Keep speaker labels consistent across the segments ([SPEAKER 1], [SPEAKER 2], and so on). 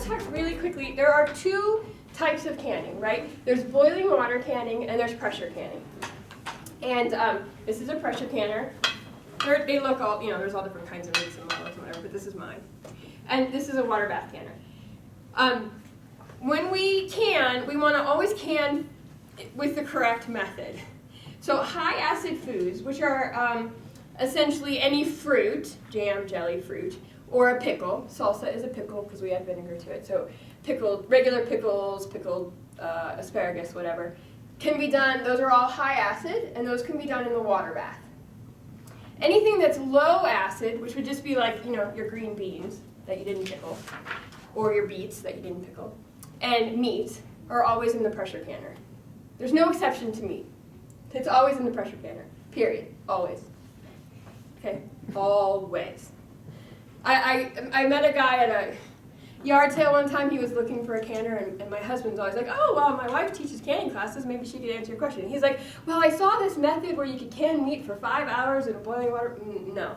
[SPEAKER 1] let's talk really quickly. There are two types of canning, right? There's boiling water canning and there's pressure canning. And this is a pressure canner. They look all, there's all different kinds of makes and models and whatever, but this is mine. And this is a water bath canner. When we can, we want to always can with the correct method. So high acid foods, which are essentially any fruit, jam, jelly, fruit, or a pickle. Salsa is a pickle because we add vinegar to it. So regular pickles, pickled asparagus, whatever, can be done. Those are all high acid, and those can be done in the water bath. Anything that's low acid, which would just be like, your green beans that you didn't pickle, or your beets that you didn't pickle, and meat are always in the pressure canner. There's no exception to meat. It's always in the pressure canner, period, always. Okay, always. I met a guy at a yard sale one time. He was looking for a canner, and my husband's always like, oh, well, my wife teaches canning classes. Maybe she could answer your question. He's like, well, I saw this method where you could can meat for 5 hours in boiling water. No,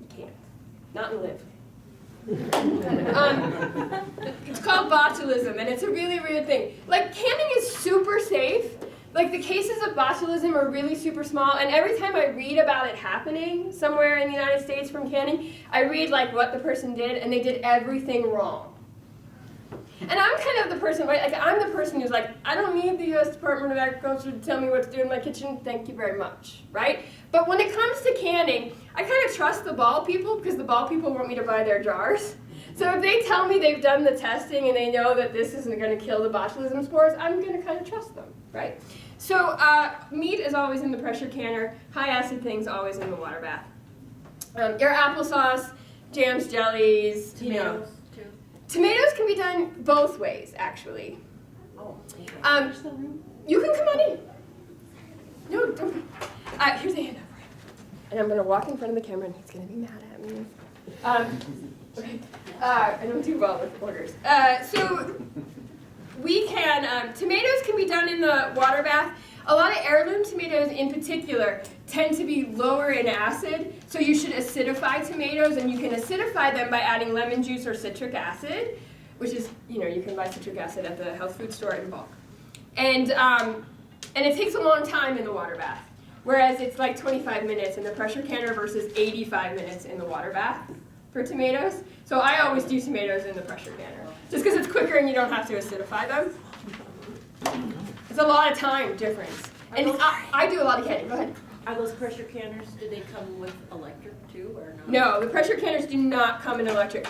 [SPEAKER 1] you can't. Not in live. It's called botulism, and it's a really weird thing. Like, canning is super safe. Like, the cases of botulism are really super small, and every time I read about it happening somewhere in the United States from canning, I read, like, what the person did, and they did everything wrong. And I'm kind of the person, right? Like, I'm the person who's like, I don't need the U.S. Department of Agriculture to tell me what to do in my kitchen. Thank you very much, right? But when it comes to canning, I kind of trust the ball people because the ball people want me to buy their jars. So if they tell me they've done the testing and they know that this isn't going to kill the botulism spores, I'm going to kind of trust them, right? So meat is always in the pressure canner. High acid things always in the water bath. Your applesauce, jams, jellies,
[SPEAKER 2] tomatoes too.
[SPEAKER 1] Tomatoes can be done both ways, actually.
[SPEAKER 2] Oh.
[SPEAKER 1] You can come on in. No, don't. Here's a handout for you. And I'm going to walk in front of the camera, and he's going to be mad at me. Okay. I don't do well with orders. So we can, tomatoes can be done in the water bath. A lot of heirloom tomatoes in particular tend to be lower in acid, so you should acidify tomatoes, and you can acidify them by adding lemon juice or citric acid, which is, you can buy citric acid at the health food store in bulk. And it takes a long time in the water bath, whereas it's like 25 minutes in the pressure canner versus 85 minutes in the water bath for tomatoes. So I always do tomatoes in the pressure canner, just because it's quicker and you don't have to acidify them. It's a lot of time difference. And I do a lot of canning. Go ahead.
[SPEAKER 2] Are those pressure canners, do they come with electric too, or no?
[SPEAKER 1] No, the pressure canners do not come in electric.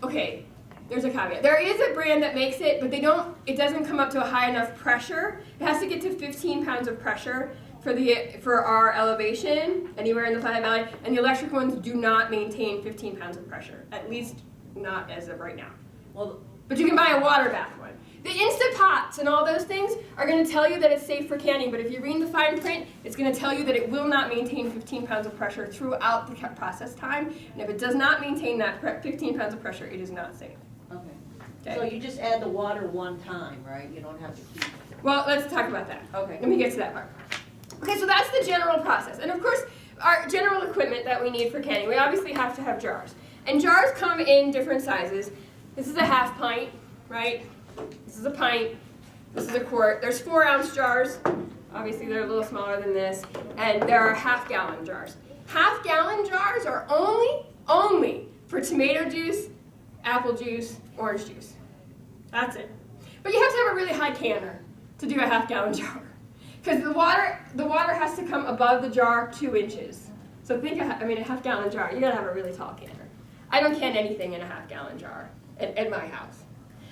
[SPEAKER 1] Okay, there's a caveat. There is a brand that makes it, but it doesn't come up to a high enough pressure. It has to get to 15 pounds of pressure for our elevation anywhere in the Flathead Valley, and the electric ones do not maintain 15 pounds of pressure, at least not as of right now.
[SPEAKER 2] Well,
[SPEAKER 1] but you can buy a water bath one. The Instant Pots and all those things are going to tell you that it's safe for canning, but if you read the fine print, it's going to tell you that it will not maintain 15 pounds of pressure throughout the process time, and if it does not maintain that 15 pounds of pressure, it is not safe.
[SPEAKER 2] okay. So you just add the water one time, right? You don't have to keep it.
[SPEAKER 1] Well, let's talk about that.
[SPEAKER 2] Okay.
[SPEAKER 1] Let me get to that part. Okay, so that's the general process. And of course, our general equipment that we need for canning, we obviously have to have jars. And jars come in different sizes. This is a half pint, right? This is a pint. This is a quart. There's 4-ounce jars. Obviously, they're a little smaller than this. And there are half-gallon jars. Half-gallon jars are only for tomato juice, apple juice, orange juice. That's it. But you have to have a really high canner to do a half-gallon jar. Because the water has to come above the jar 2 inches. So think, a half-gallon jar, you gotta have a really tall canner. I don't can anything in a half-gallon jar at my house.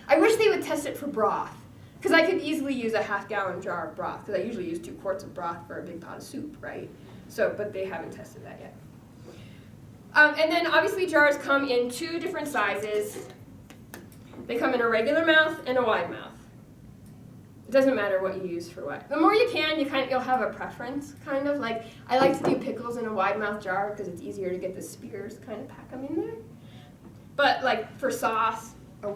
[SPEAKER 1] I wish they would test it for broth, because I could easily use a half-gallon jar of broth, because I usually use 2 quarts of broth for a big pot of soup, right? So, but they haven't tested that yet. And then obviously jars come in 2 different sizes. They come in a regular mouth and a wide mouth. It doesn't matter what you use for what. The more you can, you'll have a preference, kind of. Like, I like to do pickles in a wide mouth jar because it's easier to get the spears, kind of pack them in there. But like for sauce, a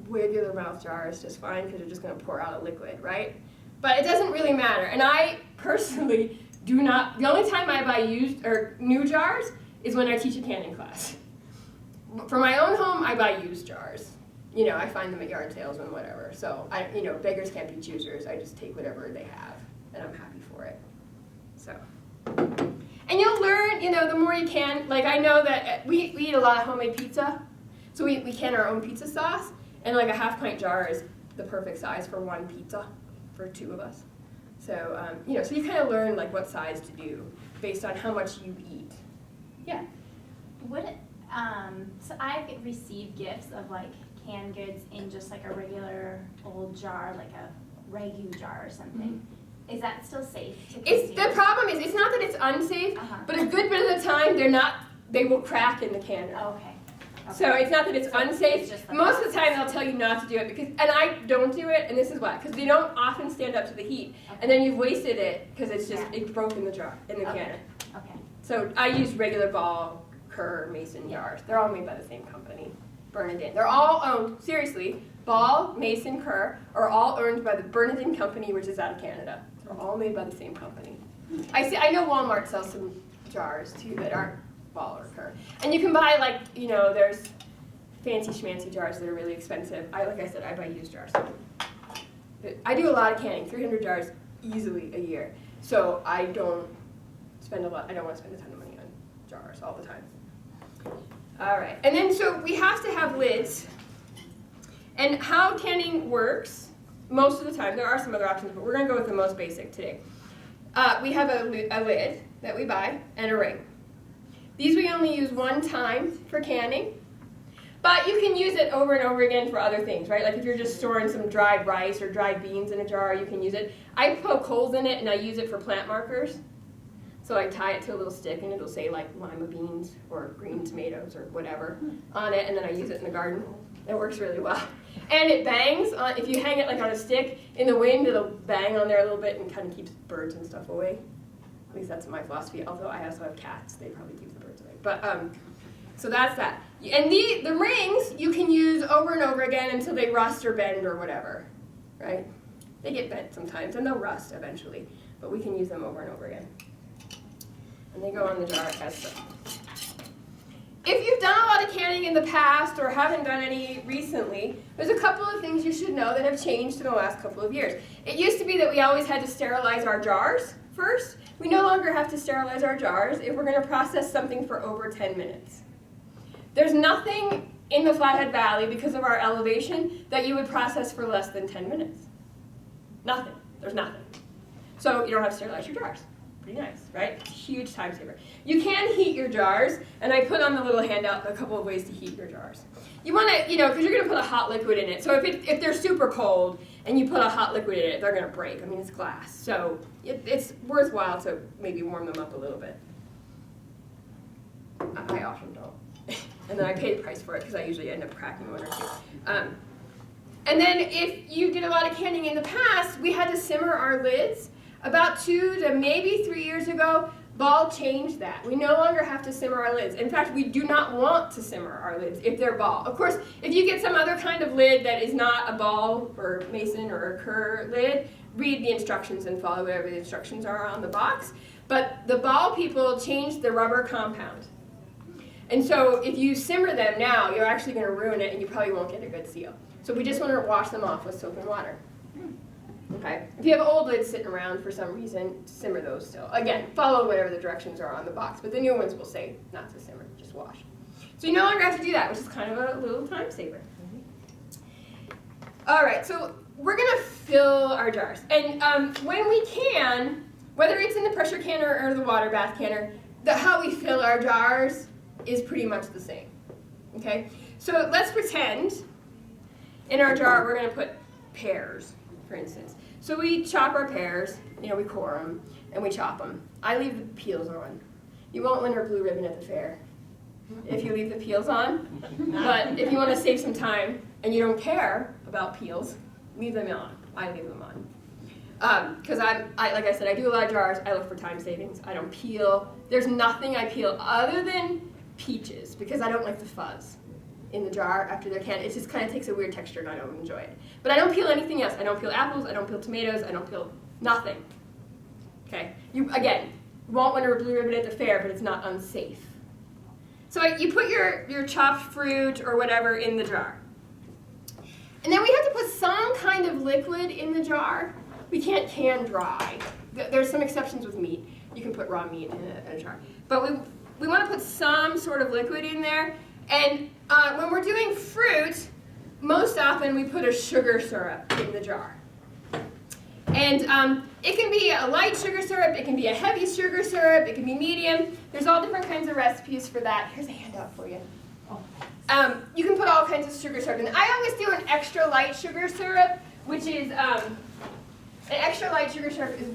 [SPEAKER 1] regular mouth jar is just fine because you're just going to pour out a liquid, right? But it doesn't really matter. And I personally do not, the only time I buy used or new jars is when I teach a canning class. for my own home, I buy used jars. You know, I find them at yard sales and whatever. So, beggars can't be choosers. I just take whatever they have, and I'm happy for it. So, and you'll learn, the more you can. Like, I know that we eat a lot of homemade pizza, so we can our own pizza sauce, and like a half-pint jar is the perfect size for one pizza for 2 of us. So, so you kind of learn like what size to do based on how much you eat. Yeah.
[SPEAKER 3] So I've received gifts of like canned goods in just like a regular old jar, like a ragu jar or something. Is that still safe to consume?
[SPEAKER 1] The problem is, it's not that it's unsafe, but a good bit of the time they will crack in the canner.
[SPEAKER 3] Oh, okay.
[SPEAKER 1] So it's not that it's unsafe.
[SPEAKER 3] It's
[SPEAKER 1] Most of the time they'll tell you not to do it and I don't do it, and this is why, because they don't often stand up to the heat, and then you've wasted it because it's broke in the jar, in the canner.
[SPEAKER 3] Okay.
[SPEAKER 1] So I use regular Ball, Kerr, Mason jars. They're all made by the same company, Bernardin. They're all owned, seriously, Ball, Mason, Kerr are all owned by the Bernardin company, which is out of Canada. They're all made by the same company. I know Walmart sells some jars too that aren't Ball or Kerr. And you can buy there's fancy schmancy jars that are really expensive. Like I said, I buy used jars. But I do a lot of canning, 300 jars easily a year. So I don't want to spend a ton of money on jars all the time. All right, and then so we have to have lids. And how canning works, most of the time, there are some other options, but we're going to go with the most basic today. We have a lid that we buy and a ring. These we only use one time for canning, but you can use it over and over again for other things, right? Like if you're just storing some dried rice or dried beans in a jar, you can use it. I poke holes in it and I use it for plant markers. So I tie it to a little stick and it'll say like lima beans or green tomatoes or whatever on it, and then I use it in the garden. It works really well. And it bangs, if you hang it like on a stick, in the wind it'll bang on there a little bit and kind of keeps birds and stuff away. At least that's my philosophy, although I also have cats, they probably keep the birds away. But, so that's that. And the rings you can use over and over again until they rust or bend or whatever, right? They get bent sometimes and they'll rust eventually, but we can use them over and over again. And they go on the jar as so. If you've done a lot of canning in the past or haven't done any recently, there's a couple of things you should know that have changed in the last couple of years. It used to be that we always had to sterilize our jars first. We no longer have to sterilize our jars if we're going to process something for over 10 minutes. There's nothing in the Flathead Valley, because of our elevation, that you would process for less than 10 minutes. Nothing. There's nothing. So you don't have to sterilize your jars. Pretty nice, right? Huge time saver. You can heat your jars, and I put on the little handout a couple of ways to heat your jars. You want to, because you're going to put a hot liquid in it. So if they're super cold and you put a hot liquid in it, they're going to break. I mean, it's glass. So it's worthwhile to maybe warm them up a little bit. I often don't. And then I pay the price for it because I usually end up cracking one or two. And then if you did a lot of canning in the past, we had to simmer our lids. About 2 to maybe 3 years ago, Ball changed that. We no longer have to simmer our lids. In fact, we do not want to simmer our lids if they're Ball. Of course, if you get some other kind of lid that is not a Ball or Mason or a Kerr lid, read the instructions and follow whatever the instructions are on the box. But the Ball people changed the rubber compound. And so if you simmer them now, you're actually going to ruin it and you probably won't get a good seal. So we just want to wash them off with soap and water. Okay. If you have old lids sitting around for some reason, simmer those still. Again, follow whatever the directions are on the box, but the new ones will say not to simmer, just wash. So you no longer have to do that, which is kind of a little time saver. All right, so we're going to fill our jars. And when we can, whether it's in the pressure canner or the water bath canner, how we fill our jars is pretty much the same. Okay? So let's pretend in our jar we're going to put pears, for instance. So we chop our pears, we core them, and we chop them. I leave the peels on. You won't win our blue ribbon at the fair if you leave the peels on, but if you want to save some time and you don't care about peels, leave them on. I leave them on. Because like I said, I do a lot of jars. I look for time savings. I don't peel. There's nothing I peel other than peaches, because I don't like the fuzz in the jar after they're canned. It just kind of takes a weird texture and I don't enjoy it. But I don't peel anything else. I don't peel apples, I don't peel tomatoes, I don't peel nothing. Okay? You, again, won't win a blue ribbon at the fair, but it's not unsafe. So you put your chopped fruit or whatever in the jar. And then we have to put some kind of liquid in the jar. We can't can dry. There's some exceptions with meat. You can put raw meat in a jar. But we want to put some sort of liquid in there. And when we're doing fruit, most often we put a sugar syrup in the jar. And it can be a light sugar syrup, it can be a heavy sugar syrup, it can be medium. There's all different kinds of recipes for that. Here's a handout for you. You can put all kinds of sugar syrup in. I always do an extra light sugar syrup, which is, an extra light sugar syrup is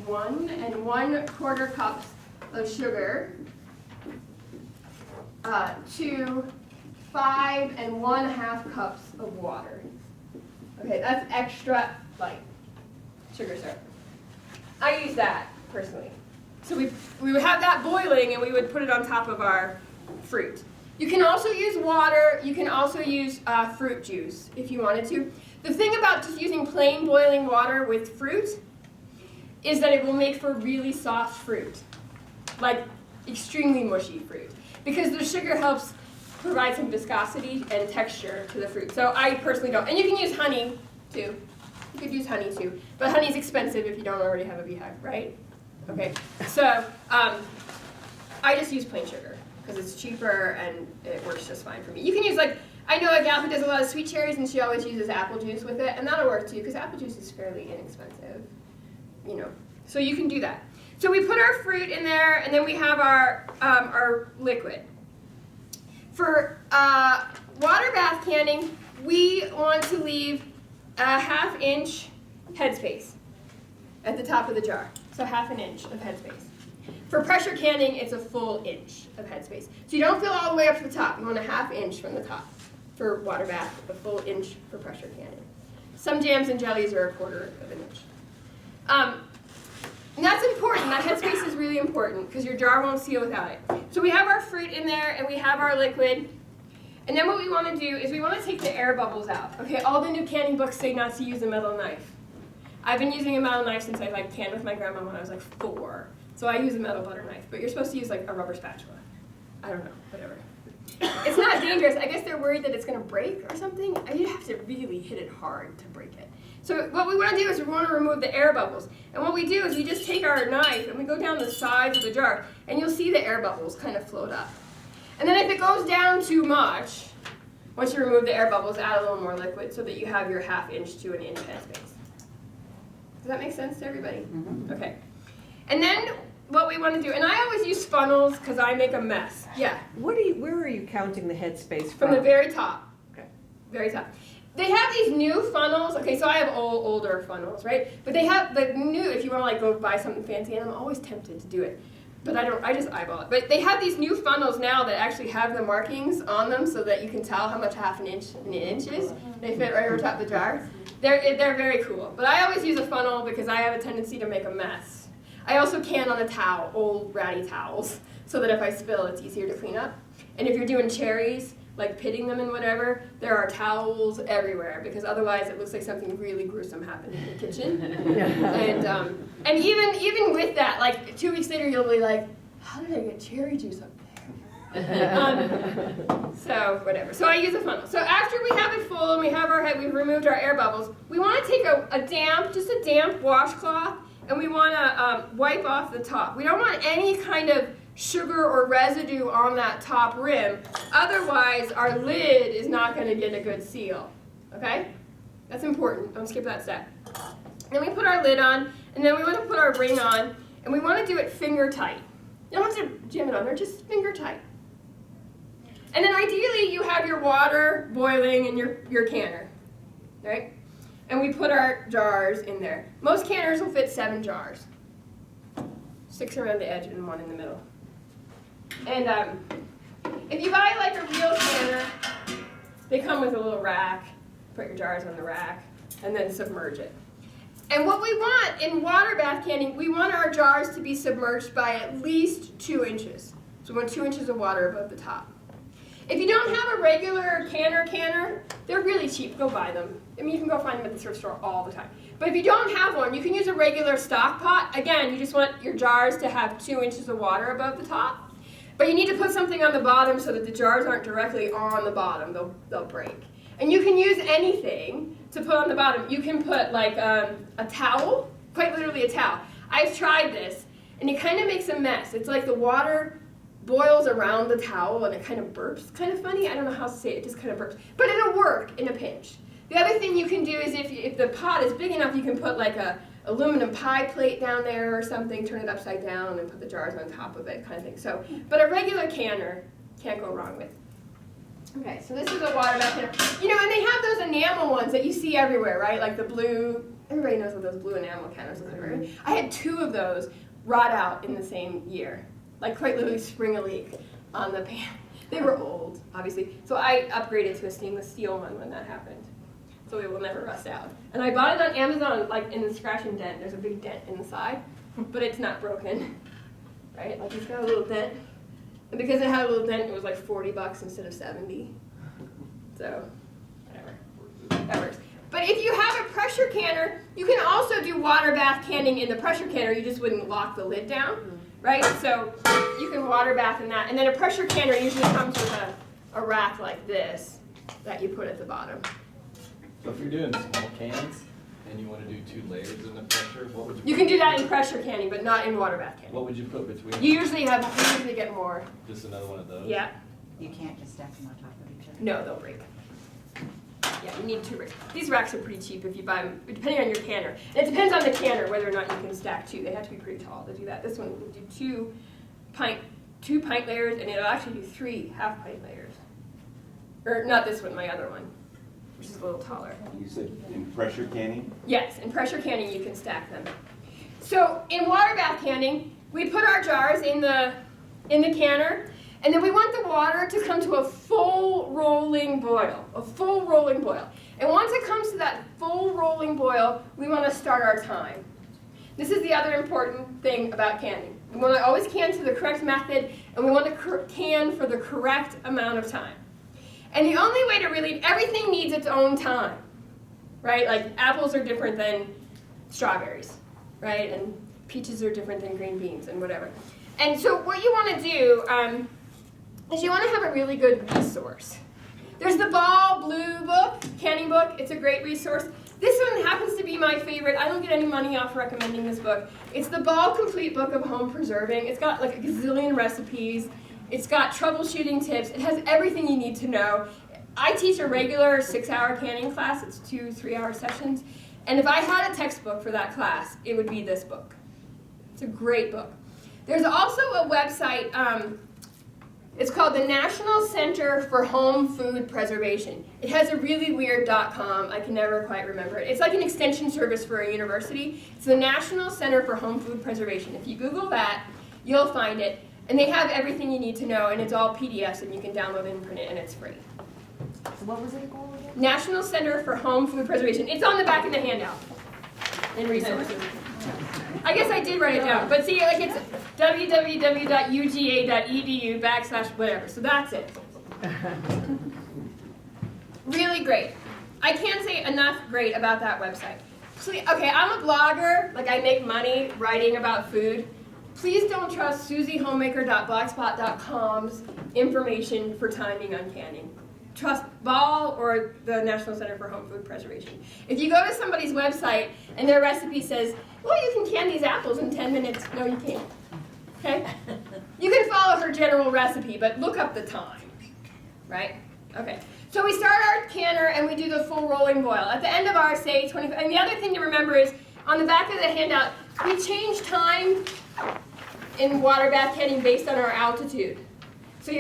[SPEAKER 1] 1 1/4 cups of sugar to 5 1/2 cups of water. Okay, that's extra light sugar syrup. I use that personally. So we would have that boiling and we would put it on top of our fruit. You can also use water, you can also use fruit juice if you wanted to. The thing about just using plain boiling water with fruit is that it will make for really soft fruit, like extremely mushy fruit, because the sugar helps provide some viscosity and texture to the fruit. So I personally don't, and you can use honey too. You could use honey too, but honey's expensive if you don't already have a beehive, right? Okay, so I just use plain sugar because it's cheaper and it works just fine for me. You can use, like, I know a gal who does a lot of sweet cherries and she always uses apple juice with it, and that'll work too because apple juice is fairly inexpensive, you know. So you can do that. So we put our fruit in there, and then we have our liquid. For water bath canning, we want to leave a 1/2 inch headspace at the top of the jar. So 1/2 inch of headspace. For pressure canning, it's a full inch of headspace. So you don't fill all the way up to the top. You want a 1/2 inch from the top for water bath, a full inch for pressure canning. Some jams and jellies are 1/4 of an inch. And that's important. That headspace is really important because your jar won't seal without it. So we have our fruit in there and we have our liquid. And then what we want to do is we want to take the air bubbles out. Okay, all the new canning books say not to use a metal knife. I've been using a metal knife since I canned with my grandma when I was 4. So I use a metal butter knife, but you're supposed to use a rubber spatula. I don't know, whatever. It's not dangerous. I guess they're worried that it's going to break or something. You have to really hit it hard to break it. So what we want to do is we want to remove the air bubbles. And what we do is we just take our knife and we go down the sides of the jar, and you'll see the air bubbles kind of float up. And then if it goes down too much, once you remove the air bubbles, add a little more liquid so that you have your 1/2 inch to 1 inch headspace. Does that make sense to everybody? Mm-hmm. Okay. And then what we want to do, and I always use funnels because I make a mess. Yeah.
[SPEAKER 4] Where are you counting the headspace from?
[SPEAKER 1] From the very top.
[SPEAKER 4] Okay.
[SPEAKER 1] Very top. They have these new funnels. Okay, so I have older funnels, right? But they have the new, if you want to go buy something fancy, and I'm always tempted to do it. But I just eyeball it. But they have these new funnels now that actually have the markings on them so that you can tell how much 1/2 inch an inch is. They fit right over top of the jar. They're very cool. But I always use a funnel because I have a tendency to make a mess. I also can on a towel, old ratty towels, so that if I spill, it's easier to clean up. And if you're doing cherries, like pitting them and whatever, there are towels everywhere because otherwise it looks like something really gruesome happened in the kitchen. And even with that, 2 weeks later, you'll be like, how did I get cherry juice up there? So whatever. So I use a funnel. So after we have it full and we have we've removed our air bubbles, we want to take a damp washcloth, and we want to wipe off the top. We don't want any kind of sugar or residue on that top rim. Otherwise, our lid is not going to get a good seal. Okay? That's important. Don't skip that step. Then we put our lid on, and then we want to put our ring on, and we want to do it finger tight. You don't have to jam it on there, just finger tight. And then ideally, you have your water boiling in your canner, right? And we put our jars in there. Most canners will fit 7 jars. 6 around the edge and 1 in the middle. And if you buy a real canner, they come with a little rack. Put your jars on the rack, and then submerge it. And what we want in water bath canning, we want our jars to be submerged by at least 2 inches. So we want 2 inches of water above the top. If you don't have a regular canner, they're really cheap. Go buy them. I mean, you can go find them at the thrift store all the time. But if you don't have one, you can use a regular stock pot. Again, you just want your jars to have 2 inches of water above the top. But you need to put something on the bottom so that the jars aren't directly on the bottom. They'll break. And you can use anything to put on the bottom. You can put like a towel, quite literally a towel. I've tried this, and it kind of makes a mess. It's like the water boils around the towel and it kind of burps. Kind of funny. I don't know how to say it. It just kind of burps. But it'll work in a pinch. The other thing you can do is if the pot is big enough, you can put like a aluminum pie plate down there or something, turn it upside down and put the jars on top of it, kind of thing. So, but a regular canner can't go wrong with. Okay, so this is a water bath canner. You know, and they have those enamel ones that you see everywhere, right? Like the blue, everybody knows what those blue enamel canners look like, right? I had 2 of those rot out in the same year. Like quite literally spring a leak on the pan. They were old, obviously. So I upgraded to a stainless steel one when that happened. So it will never rust out. And I bought it on Amazon, like in the scratch and dent. There's a big dent in the side, but it's not broken, right? Like it's got a little dent. And because it had a little dent, it was like $40 instead of 70. So, whatever, that works. But if you have a pressure canner, you can also do water bath canning in the pressure canner. You just wouldn't lock the lid down, right? So you can water bath in that. And then a pressure canner usually comes with a rack like this that you put at the bottom.
[SPEAKER 5] So if you're doing small cans and you want to do 2 layers in the pressure, what would you?
[SPEAKER 1] You can do that in pressure canning, but not in water bath canning.
[SPEAKER 5] What would you put between?
[SPEAKER 1] You usually get more.
[SPEAKER 5] Just another one of those.
[SPEAKER 1] Yeah.
[SPEAKER 6] You can't just stack them on top of each other.
[SPEAKER 1] No, they'll break. Yeah, you need 2 racks. These racks are pretty cheap if you buy them, depending on your canner. And it depends on the canner whether or not you can stack 2. They have to be pretty tall to do that. This one will do 2 pint layers, and it'll actually do 3 half-pint layers. Or not this one, my other one, which is a little taller.
[SPEAKER 7] You said in pressure canning?
[SPEAKER 1] Yes, in pressure canning you can stack them. So in water bath canning, we put our jars in the canner, and then we want the water to come to a full rolling boil, And once it comes to that full rolling boil, we want to start our time. This is the other important thing about canning. We want to always can to the correct method, and we want to can for the correct amount of time. And the only way to really, everything needs its own time, right? Like apples are different than strawberries, right? And peaches are different than green beans and whatever. And so what you want to do is you want to have a really good resource. There's the Ball Blue book, canning book. It's a great resource. This one happens to be my favorite. I don't get any money off recommending this book. It's the Ball Complete Book of Home Preserving. It's got like a gazillion recipes. It's got troubleshooting tips. It has everything you need to know. I teach a regular 6-hour canning class. It's 2 3-hour sessions. And if I had a textbook for that class, it would be this book. It's a great book. There's also a website, it's called the National Center for Home Food Preservation. It has a really weird .com. I can never quite remember it. It's like an extension service for a university. It's the National Center for Home Food Preservation. If you Google that, you'll find it. And they have everything you need to know, and it's all PDFs, and you can download it and print it, and it's free.
[SPEAKER 6] So what was it called again?
[SPEAKER 1] National Center for Home Food Preservation. It's on the back of the handout in resources. I guess I did write it down, but see, like it's www.uga.edu/whatever, so that's it. Really great. I can't say enough great about that website. Okay, I'm a blogger, like I make money writing about food. Please don't trust susiehomemaker.blogspot.com's information for timing on canning. Trust Ball or the National Center for Home Food Preservation. If you go to somebody's website and their recipe says, well, you can can these apples in 10 minutes, no, you can't. Okay? You can follow her general recipe, but look up the time, right? Okay. So we start our canner and we do the full rolling boil. At the end of our, say, 25, and the other thing to remember is on the back of the handout, we change time in water bath canning based on our altitude. So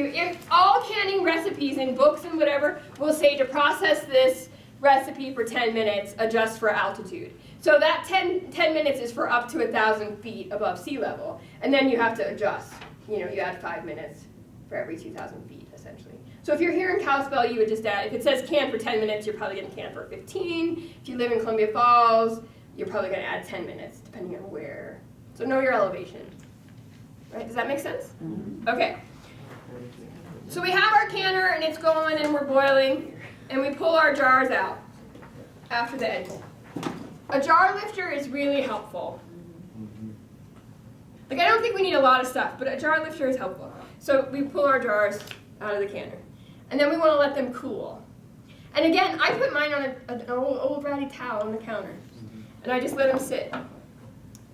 [SPEAKER 1] all canning recipes in books and whatever will say to process this recipe for 10 minutes, adjust for altitude. So that 10 minutes is for up to 1,000 feet above sea level. And then you have to adjust. You know, you add 5 minutes for every 2,000 feet, essentially. So if you're here in Kalispell, you would just add, if it says can for 10 minutes, you're probably going to can for 15. If you live in Columbia Falls, you're probably going to add 10 minutes, depending on where. So know your elevation. Right? Does that make sense? Mm-hmm. Okay. So we have our canner and it's going and we're boiling and we pull our jars out after the edge. A jar lifter is really helpful. Like I don't think we need a lot of stuff, but a jar lifter is helpful. So we pull our jars out of the canner. And then we want to let them cool. And again, I put mine on an old ratty towel on the counter. And I just let them sit.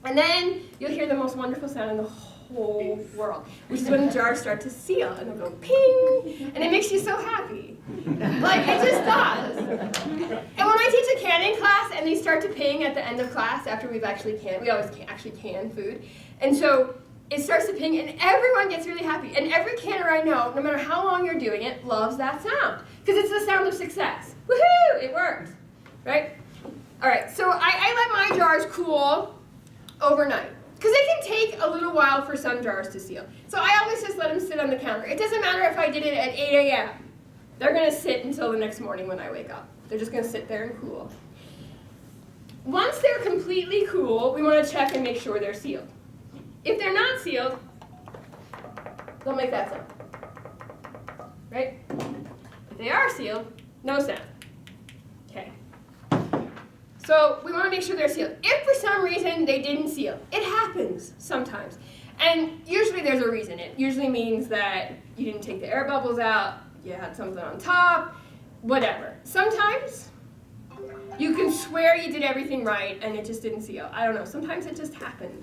[SPEAKER 1] And then you'll hear the most wonderful sound in the whole world, which is when the jars start to seal. And they'll go ping. And it makes you so happy. Like, it just does. And when I teach a canning class and they start to ping at the end of class after we've actually canned, we always actually can food. And so it starts to ping and everyone gets really happy. And every canner I know, no matter how long you're doing it, loves that sound. Because it's the sound of success. Woohoo! It worked. Right? All right, so I let my jars cool overnight. Because it can take a little while for some jars to seal. So I always just let them sit on the counter. It doesn't matter if I did it at 8 a.m. They're going to sit until the next morning when I wake up. They're just going to sit there and cool. Once they're completely cool, we want to check and make sure they're sealed. If they're not sealed, they'll make that sound. Right? If they are sealed, no sound. Okay. So we want to make sure they're sealed. If for some reason they didn't seal, it happens sometimes. And usually there's a reason. It usually means that you didn't take the air bubbles out, you had something on top, whatever. Sometimes you can swear you did everything right and it just didn't seal. I don't know. Sometimes it just happens.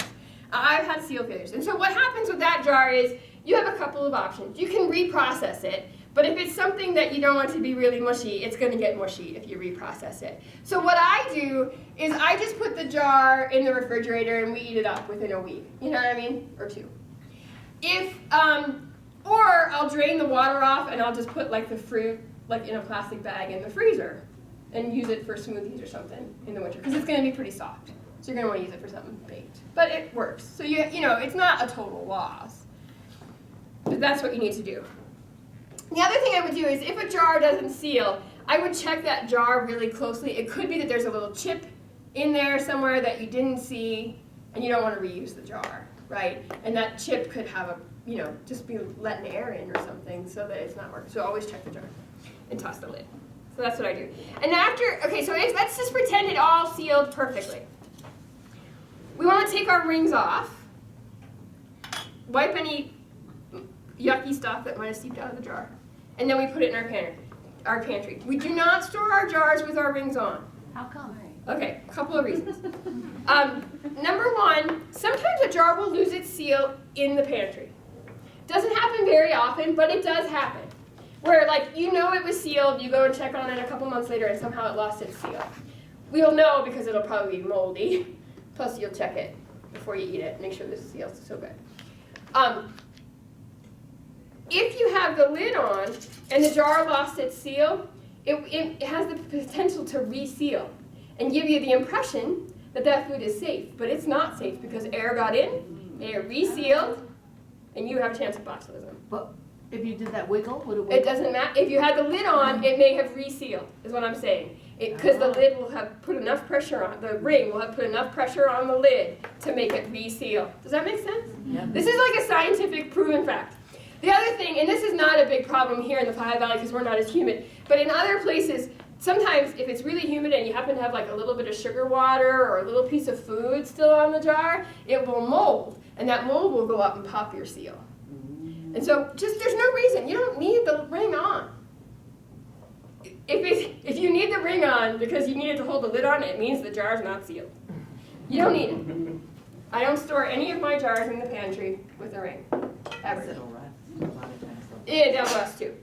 [SPEAKER 1] I've had seal failures. And so what happens with that jar is you have a couple of options. You can reprocess it, but if it's something that you don't want to be really mushy, it's going to get mushy if you reprocess it. So what I do is I just put the jar in the refrigerator and we eat it up within a week. You know what I mean? Or 2. Or I'll drain the water off and I'll just put like the fruit like in a plastic bag in the freezer and use it for smoothies or something in the winter because it's going to be pretty soft. So you're going to want to use it for something baked. But it works. So you know, it's not a total loss. But that's what you need to do. The other thing I would do is if a jar doesn't seal, I would check that jar really closely. It could be that there's a little chip in there somewhere that you didn't see and you don't want to reuse the jar, right? And that chip could have a, you know, just be letting air in or something so that it's not working. So always check the jar and toss the lid. So that's what I do. And after, okay, so let's just pretend it all sealed perfectly. We want to take our rings off, wipe any yucky stuff that might have seeped out of the jar, and then we put it in our pantry. We do not store our jars with our rings on.
[SPEAKER 6] How come?
[SPEAKER 1] Okay, a couple of reasons. Number one, sometimes a jar will lose its seal in the pantry. Doesn't happen very often, but it does happen. Where, like, you know it was sealed, you go and check on it a couple months later, and somehow it lost its seal. We'll know because it'll probably be moldy. Plus, you'll check it before you eat it, make sure the seal's so good. If you have the lid on and the jar lost its seal, it has the potential to reseal and give you the impression that that food is safe, but it's not safe because air got in, air resealed, and you have a chance of botulism.
[SPEAKER 2] But if you did that wiggle, would it wiggle?
[SPEAKER 1] It doesn't matter. If you had the lid on, it may have resealed, is what I'm saying. Because the lid will have put enough pressure on, the ring will have put enough pressure on the lid to make it reseal. Does that make sense?
[SPEAKER 2] Yeah.
[SPEAKER 1] This is like a scientific proven fact. The other thing, and this is not a big problem here in the Lehigh Valley because we're not as humid, but in other places, sometimes if it's really humid and you happen to have like a little bit of sugar water or a little piece of food still on the jar, it will mold, and that mold will go up and pop your seal. And so just there's no reason. You don't need the ring on. If you need the ring on because you needed to hold the lid on, it means the jar's not sealed. You don't need it. I don't store any of my jars in the pantry with a ring, ever.
[SPEAKER 6] It'll rust a lot of times.
[SPEAKER 1] Yeah, they'll rust too.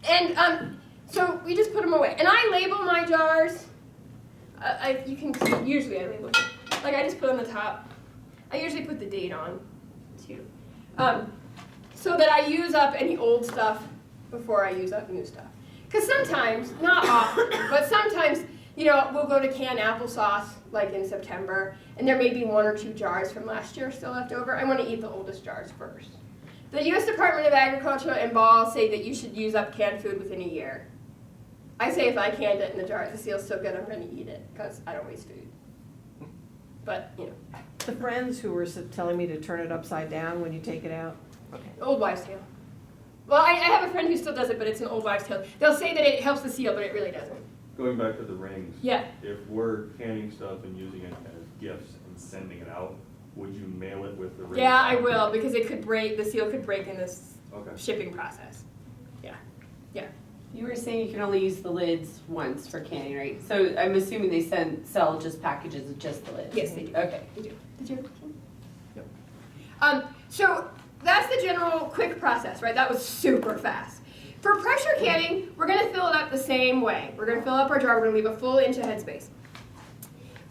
[SPEAKER 1] And so we just put them away. And I label my jars. Usually I label them. Like I just put on the top. I usually put the date on too. So that I use up any old stuff before I use up new stuff. Because sometimes, not often, but sometimes, you know, we'll go to can applesauce like in September, and there may be 1 or 2 jars from last year still left over. I want to eat the oldest jars first. The U.S. Department of Agriculture and Ball say that you should use up canned food within a year. I say if I canned it in the jar, the seal's so good I'm going to eat it because I don't waste food. But, you know.
[SPEAKER 4] The friends who were telling me to turn it upside down when you take it out. Okay.
[SPEAKER 1] Old wives' tale. Well, I have a friend who still does it, but it's an old wives' tale. They'll say that it helps the seal, but it really doesn't.
[SPEAKER 8] Going back to the rings.
[SPEAKER 1] Yeah.
[SPEAKER 8] If we're canning stuff and using it as gifts and sending it out, would you mail it with the ring?
[SPEAKER 1] Yeah, I will, because it could break, the seal could break in this
[SPEAKER 8] Okay.
[SPEAKER 1] shipping process.
[SPEAKER 9] You were saying you can only use the lids once for canning, right? So I'm assuming they sell just packages of just the lids?
[SPEAKER 1] Yes, they do.
[SPEAKER 9] Okay.
[SPEAKER 1] Did you? No. So that's the general quick process, right? That was super fast. For pressure canning, we're gonna fill it up the same way. We're gonna fill up our jar, we're gonna leave a full inch of headspace.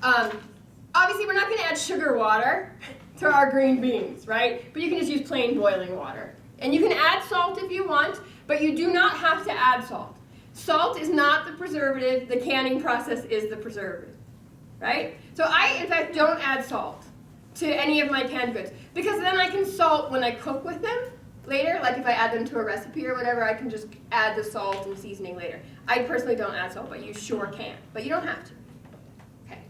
[SPEAKER 1] Obviously, we're not gonna add sugar water to our green beans, right? But you can just use plain boiling water. And you can add salt if you want, but you do not have to add salt. Salt is not the preservative, the canning process is the preservative, right? So I, in fact, don't add salt to any of my canned goods, because then I can salt when I cook with them later, like if I add them to a recipe or whatever, I can just add the salt and seasoning later. I personally don't add salt, but you sure can, but you don't have to. Okay.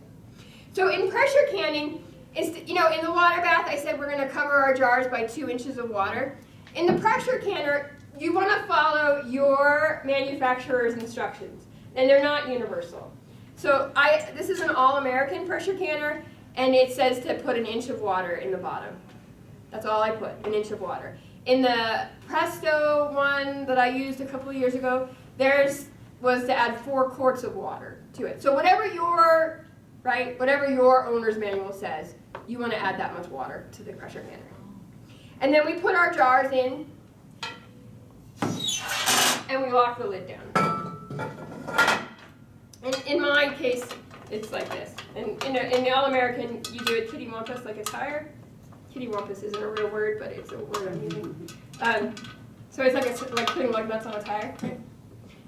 [SPEAKER 1] So in pressure canning, in the water bath, I said we're gonna cover our jars by 2 inches of water. In the pressure canner, you want to follow your manufacturer's instructions, and they're not universal. So this is an all-American pressure canner, and it says to put 1 inch of water in the bottom. That's all I put, 1 inch of water. In the Presto one that I used a couple of years ago, theirs was to add 4 quarts of water to it. So whatever your owner's manual says, you want to add that much water to the pressure canner. And then we put our jars in, and we lock the lid down. And in my case, it's like this. And in the All-American, you do it kitty-wampus like a tire. Kitty-wampus isn't a real word, but it's a word I'm using. So it's like putting lug nuts on a tire. Right?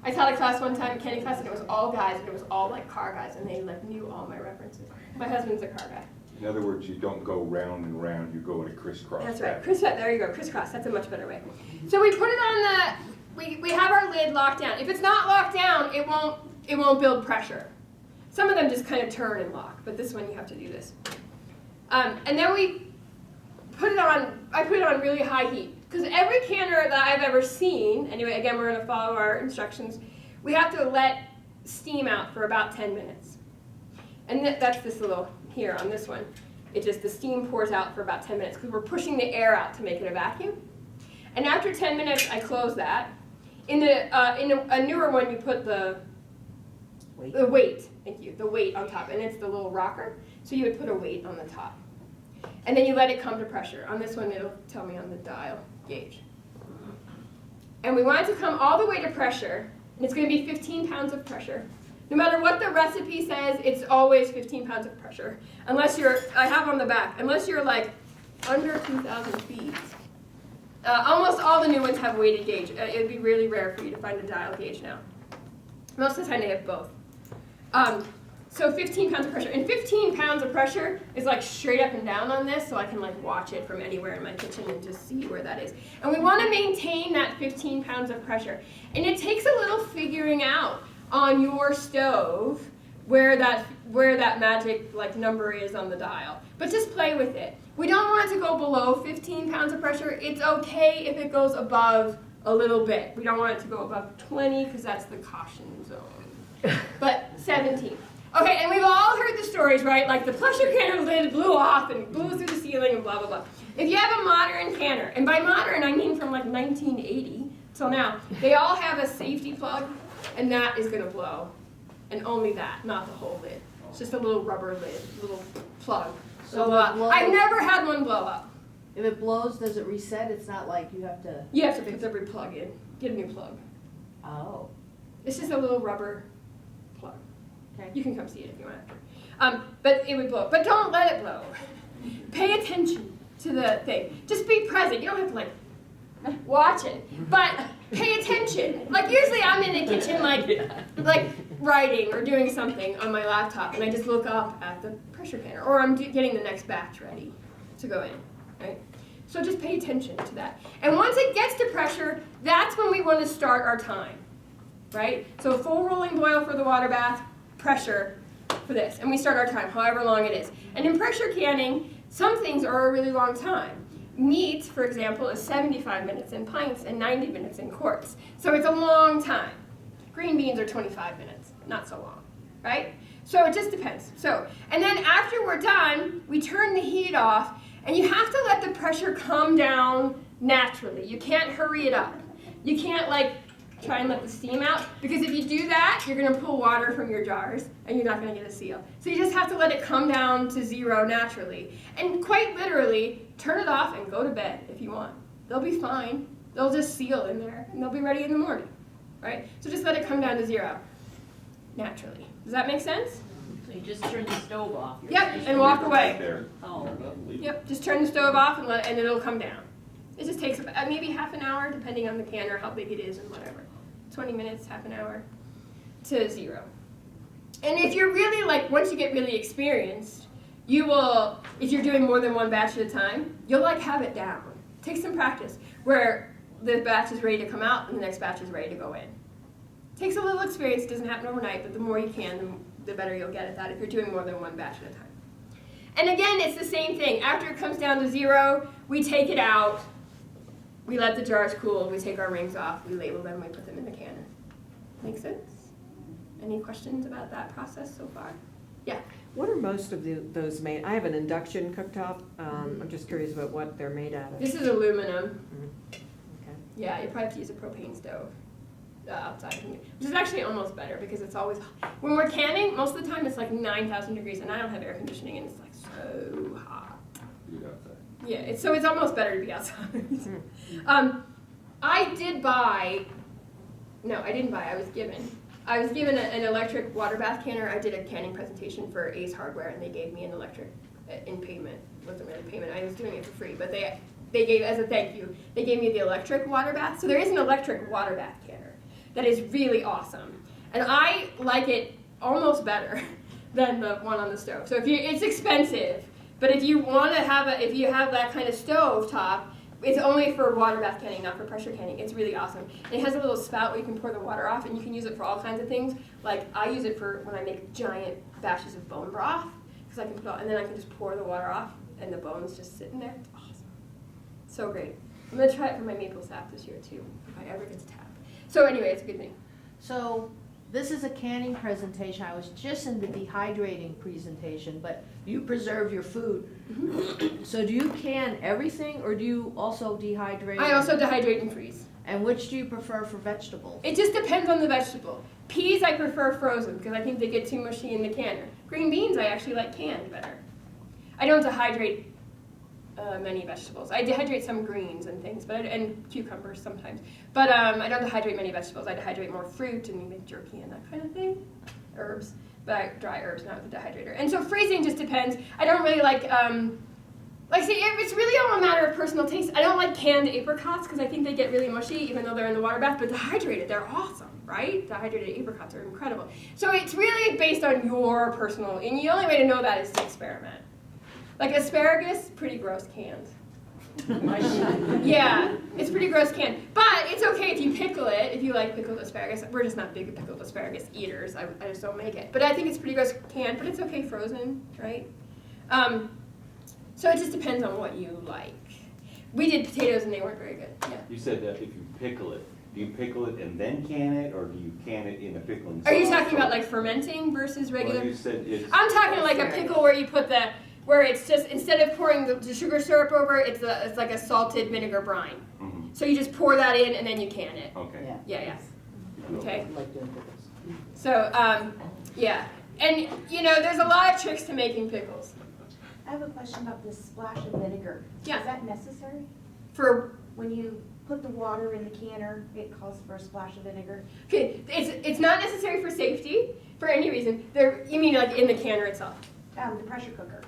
[SPEAKER 1] I taught a class one time, a canning class, and it was all guys, and it was all like car guys, and they knew all my references. My husband's a car guy.
[SPEAKER 7] In other words, you don't go round and round, you go in a crisscross.
[SPEAKER 1] That's right.
[SPEAKER 7] pattern.
[SPEAKER 1] There you go. Crisscross. That's a much better way. So we put it on we have our lid locked down. If it's not locked down, it won't build pressure. Some of them just kind of turn and lock, but this one you have to do this. And then we put it on. I put it on really high heat because every canner that I've ever seen. Anyway, again, we're going to follow our instructions. We have to let steam out for about 10 minutes, and that's this little. Here on this one, the steam pours out for about 10 minutes because we're pushing the air out to make it a vacuum. And after 10 minutes, I close that. In a newer one, you put the weight. Thank you. The weight on top, and it's the little rocker. So you would put a weight on the top, and then you let it come to pressure. On this one, it'll tell me on the dial gauge. And we want it to come all the way to pressure, and it's going to be 15 pounds of pressure. No matter what the recipe says, it's always 15 pounds of pressure. Unless I have on the back, unless you're like under 2,000 feet. Almost all the new ones have weighted gauge. It would be really rare for you to find a dial gauge now. Most of the time they have both. So 15 pounds of pressure. And 15 pounds of pressure is like straight up and down on this, so I can like watch it from anywhere in my kitchen and just see where that is. And we want to maintain that 15 pounds of pressure. And it takes a little figuring out on your stove where that magic like number is on the dial. But just play with it. We don't want it to go below 15 pounds of pressure. It's okay if it goes above a little bit. We don't want it to go above 20 because that's the caution zone. But 17. Okay, and we've all heard the stories, right? Like the pressure canner lid blew off and blew through the ceiling and blah, blah, blah. If you have a modern canner, and by modern I mean from like 1980 till now, they all have a safety plug. And that is going to blow. And only that, not the whole lid. It's just a little rubber lid, little plug.
[SPEAKER 2] So
[SPEAKER 1] I've never had one blow up.
[SPEAKER 2] if it blows, does it reset? It's not like you have to.
[SPEAKER 1] You have to put every plug in. Get a new plug.
[SPEAKER 2] Oh.
[SPEAKER 1] It's just a little rubber plug.
[SPEAKER 2] Okay.
[SPEAKER 1] You can come see it if you want. But it would blow. But don't let it blow. Pay attention to the thing. Just be present. You don't have to like watch it. But pay attention. Like usually I'm in the kitchen like writing or doing something on my laptop and I just look up at the pressure canner or I'm getting the next batch ready to go in, right? So just pay attention to that. And once it gets to pressure, that's when we want to start our time, right? So full rolling boil for the water bath, pressure for this. And we start our time, however long it is. And in pressure canning, some things are a really long time. Meat, for example, is 75 minutes in pints and 90 minutes in quarts. So it's a long time. Green beans are 25 minutes, not so long, right? So it just depends. So, and then after we're done, we turn the heat off, and you have to let the pressure come down naturally. You can't hurry it up. You can't like try and let the steam out, because if you do that, you're gonna pull water from your jars and you're not gonna get a seal. So you just have to let it come down to 0 naturally. And quite literally, turn it off and go to bed if you want. They'll be fine. They'll just seal in there and they'll be ready in the morning, right? So just let it come down to 0 naturally. Does that make sense?
[SPEAKER 2] So you just turn the stove off.
[SPEAKER 1] Yep, and walk away.
[SPEAKER 7] There.
[SPEAKER 2] Oh,
[SPEAKER 1] Yep, just turn the stove off and it'll come down. It just takes maybe half an hour, depending on the can or how big it is and whatever. 20 minutes, half an hour to 0. And if you're really like, once you get really experienced, you will, if you're doing more than one batch at a time, you'll like have it down. Take some practice where the batch is ready to come out and the next batch is ready to go in. Takes a little experience, it doesn't happen overnight, but the more you can, the better you'll get at that if you're doing more than one batch at a time. And again, it's the same thing. After it comes down to 0, we take it out, we let the jars cool, we take our rings off, we label them, we put them in the canner. Make sense? Any questions about that process so far? Yeah.
[SPEAKER 4] What are most of those made? I have an induction cooktop. I'm just curious about what they're made out of.
[SPEAKER 1] This is aluminum.
[SPEAKER 4] Okay.
[SPEAKER 1] Yeah, you probably have to use a propane stove outside, which is actually almost better because it's always, when we're canning, most of the time it's like 9,000 degrees and I don't have air conditioning and it's like so hot.
[SPEAKER 7] Do it outside.
[SPEAKER 1] Yeah, it's almost better to be outside. I did buy, no, I didn't buy, I was given an electric water bath canner. I did a canning presentation for Ace Hardware and they gave me an electric in payment. It wasn't really payment, I was doing it for free, but they gave, as a thank you, they gave me the electric water bath. So there is an electric water bath canner that is really awesome. And I like it almost better than the one on the stove. So it's expensive, but if you want to have if you have that kind of stove top, it's only for water bath canning, not for pressure canning. It's really awesome. And it has a little spout where you can pour the water off, and you can use it for all kinds of things. Like I use it for when I make giant batches of bone broth, because I can put and then I can just pour the water off, and the bones just sit in there. It's awesome. So great. I'm gonna try it for my maple sap this year too, if I ever get to tap. So anyway, it's a good thing.
[SPEAKER 2] So this is a canning presentation. I was just in the dehydrating presentation, but you preserve your food. So do you can everything or do you also dehydrate?
[SPEAKER 1] I also dehydrate and freeze.
[SPEAKER 2] And which do you prefer for vegetables?
[SPEAKER 1] It just depends on the vegetable. Peas I prefer frozen because I think they get too mushy in the canner. Green beans I actually like canned better. I don't dehydrate many vegetables. I dehydrate some greens and things, and cucumbers sometimes. But I don't dehydrate many vegetables. I dehydrate more fruit and we make jerky and that kind of thing. Herbs, but dry herbs, not with the dehydrator. And so freezing just depends. I don't really like see, it's really all a matter of personal taste. I don't like canned apricots because I think they get really mushy even though they're in the water bath, but dehydrated, they're awesome, right? Dehydrated apricots are incredible. So it's really based on your personal, and the only way to know that is to experiment. Like asparagus, pretty gross canned. Yeah, it's pretty gross canned. But it's okay if you pickle it, if you like pickled asparagus. We're just not big pickled asparagus eaters. I just don't make it. But I think it's pretty gross canned, but it's okay frozen, right? So it just depends on what you like. We did potatoes and they weren't very good. Yeah.
[SPEAKER 10] You said that if you pickle it, do you pickle it and then can it, or do you can it in a pickling sauce?
[SPEAKER 1] Are you talking about like fermenting versus regular?
[SPEAKER 10] Well, you said it's
[SPEAKER 1] I'm talking like a pickle where you put where it's just, instead of pouring the sugar syrup over, it's like a salted vinegar brine.
[SPEAKER 10] Mhm.
[SPEAKER 1] So you just pour that in and then you can it.
[SPEAKER 10] Okay.
[SPEAKER 1] Yeah. Okay.
[SPEAKER 2] I like doing pickles.
[SPEAKER 1] So, yeah. And, there's a lot of tricks to making pickles.
[SPEAKER 6] I have a question about this splash of vinegar.
[SPEAKER 1] Yeah.
[SPEAKER 6] Is that necessary?
[SPEAKER 1] For,
[SPEAKER 6] When you put the water in the canner, it calls for a splash of vinegar?
[SPEAKER 1] okay, it's not necessary for safety, for any reason. You mean like in the canner itself?
[SPEAKER 6] The pressure cooker.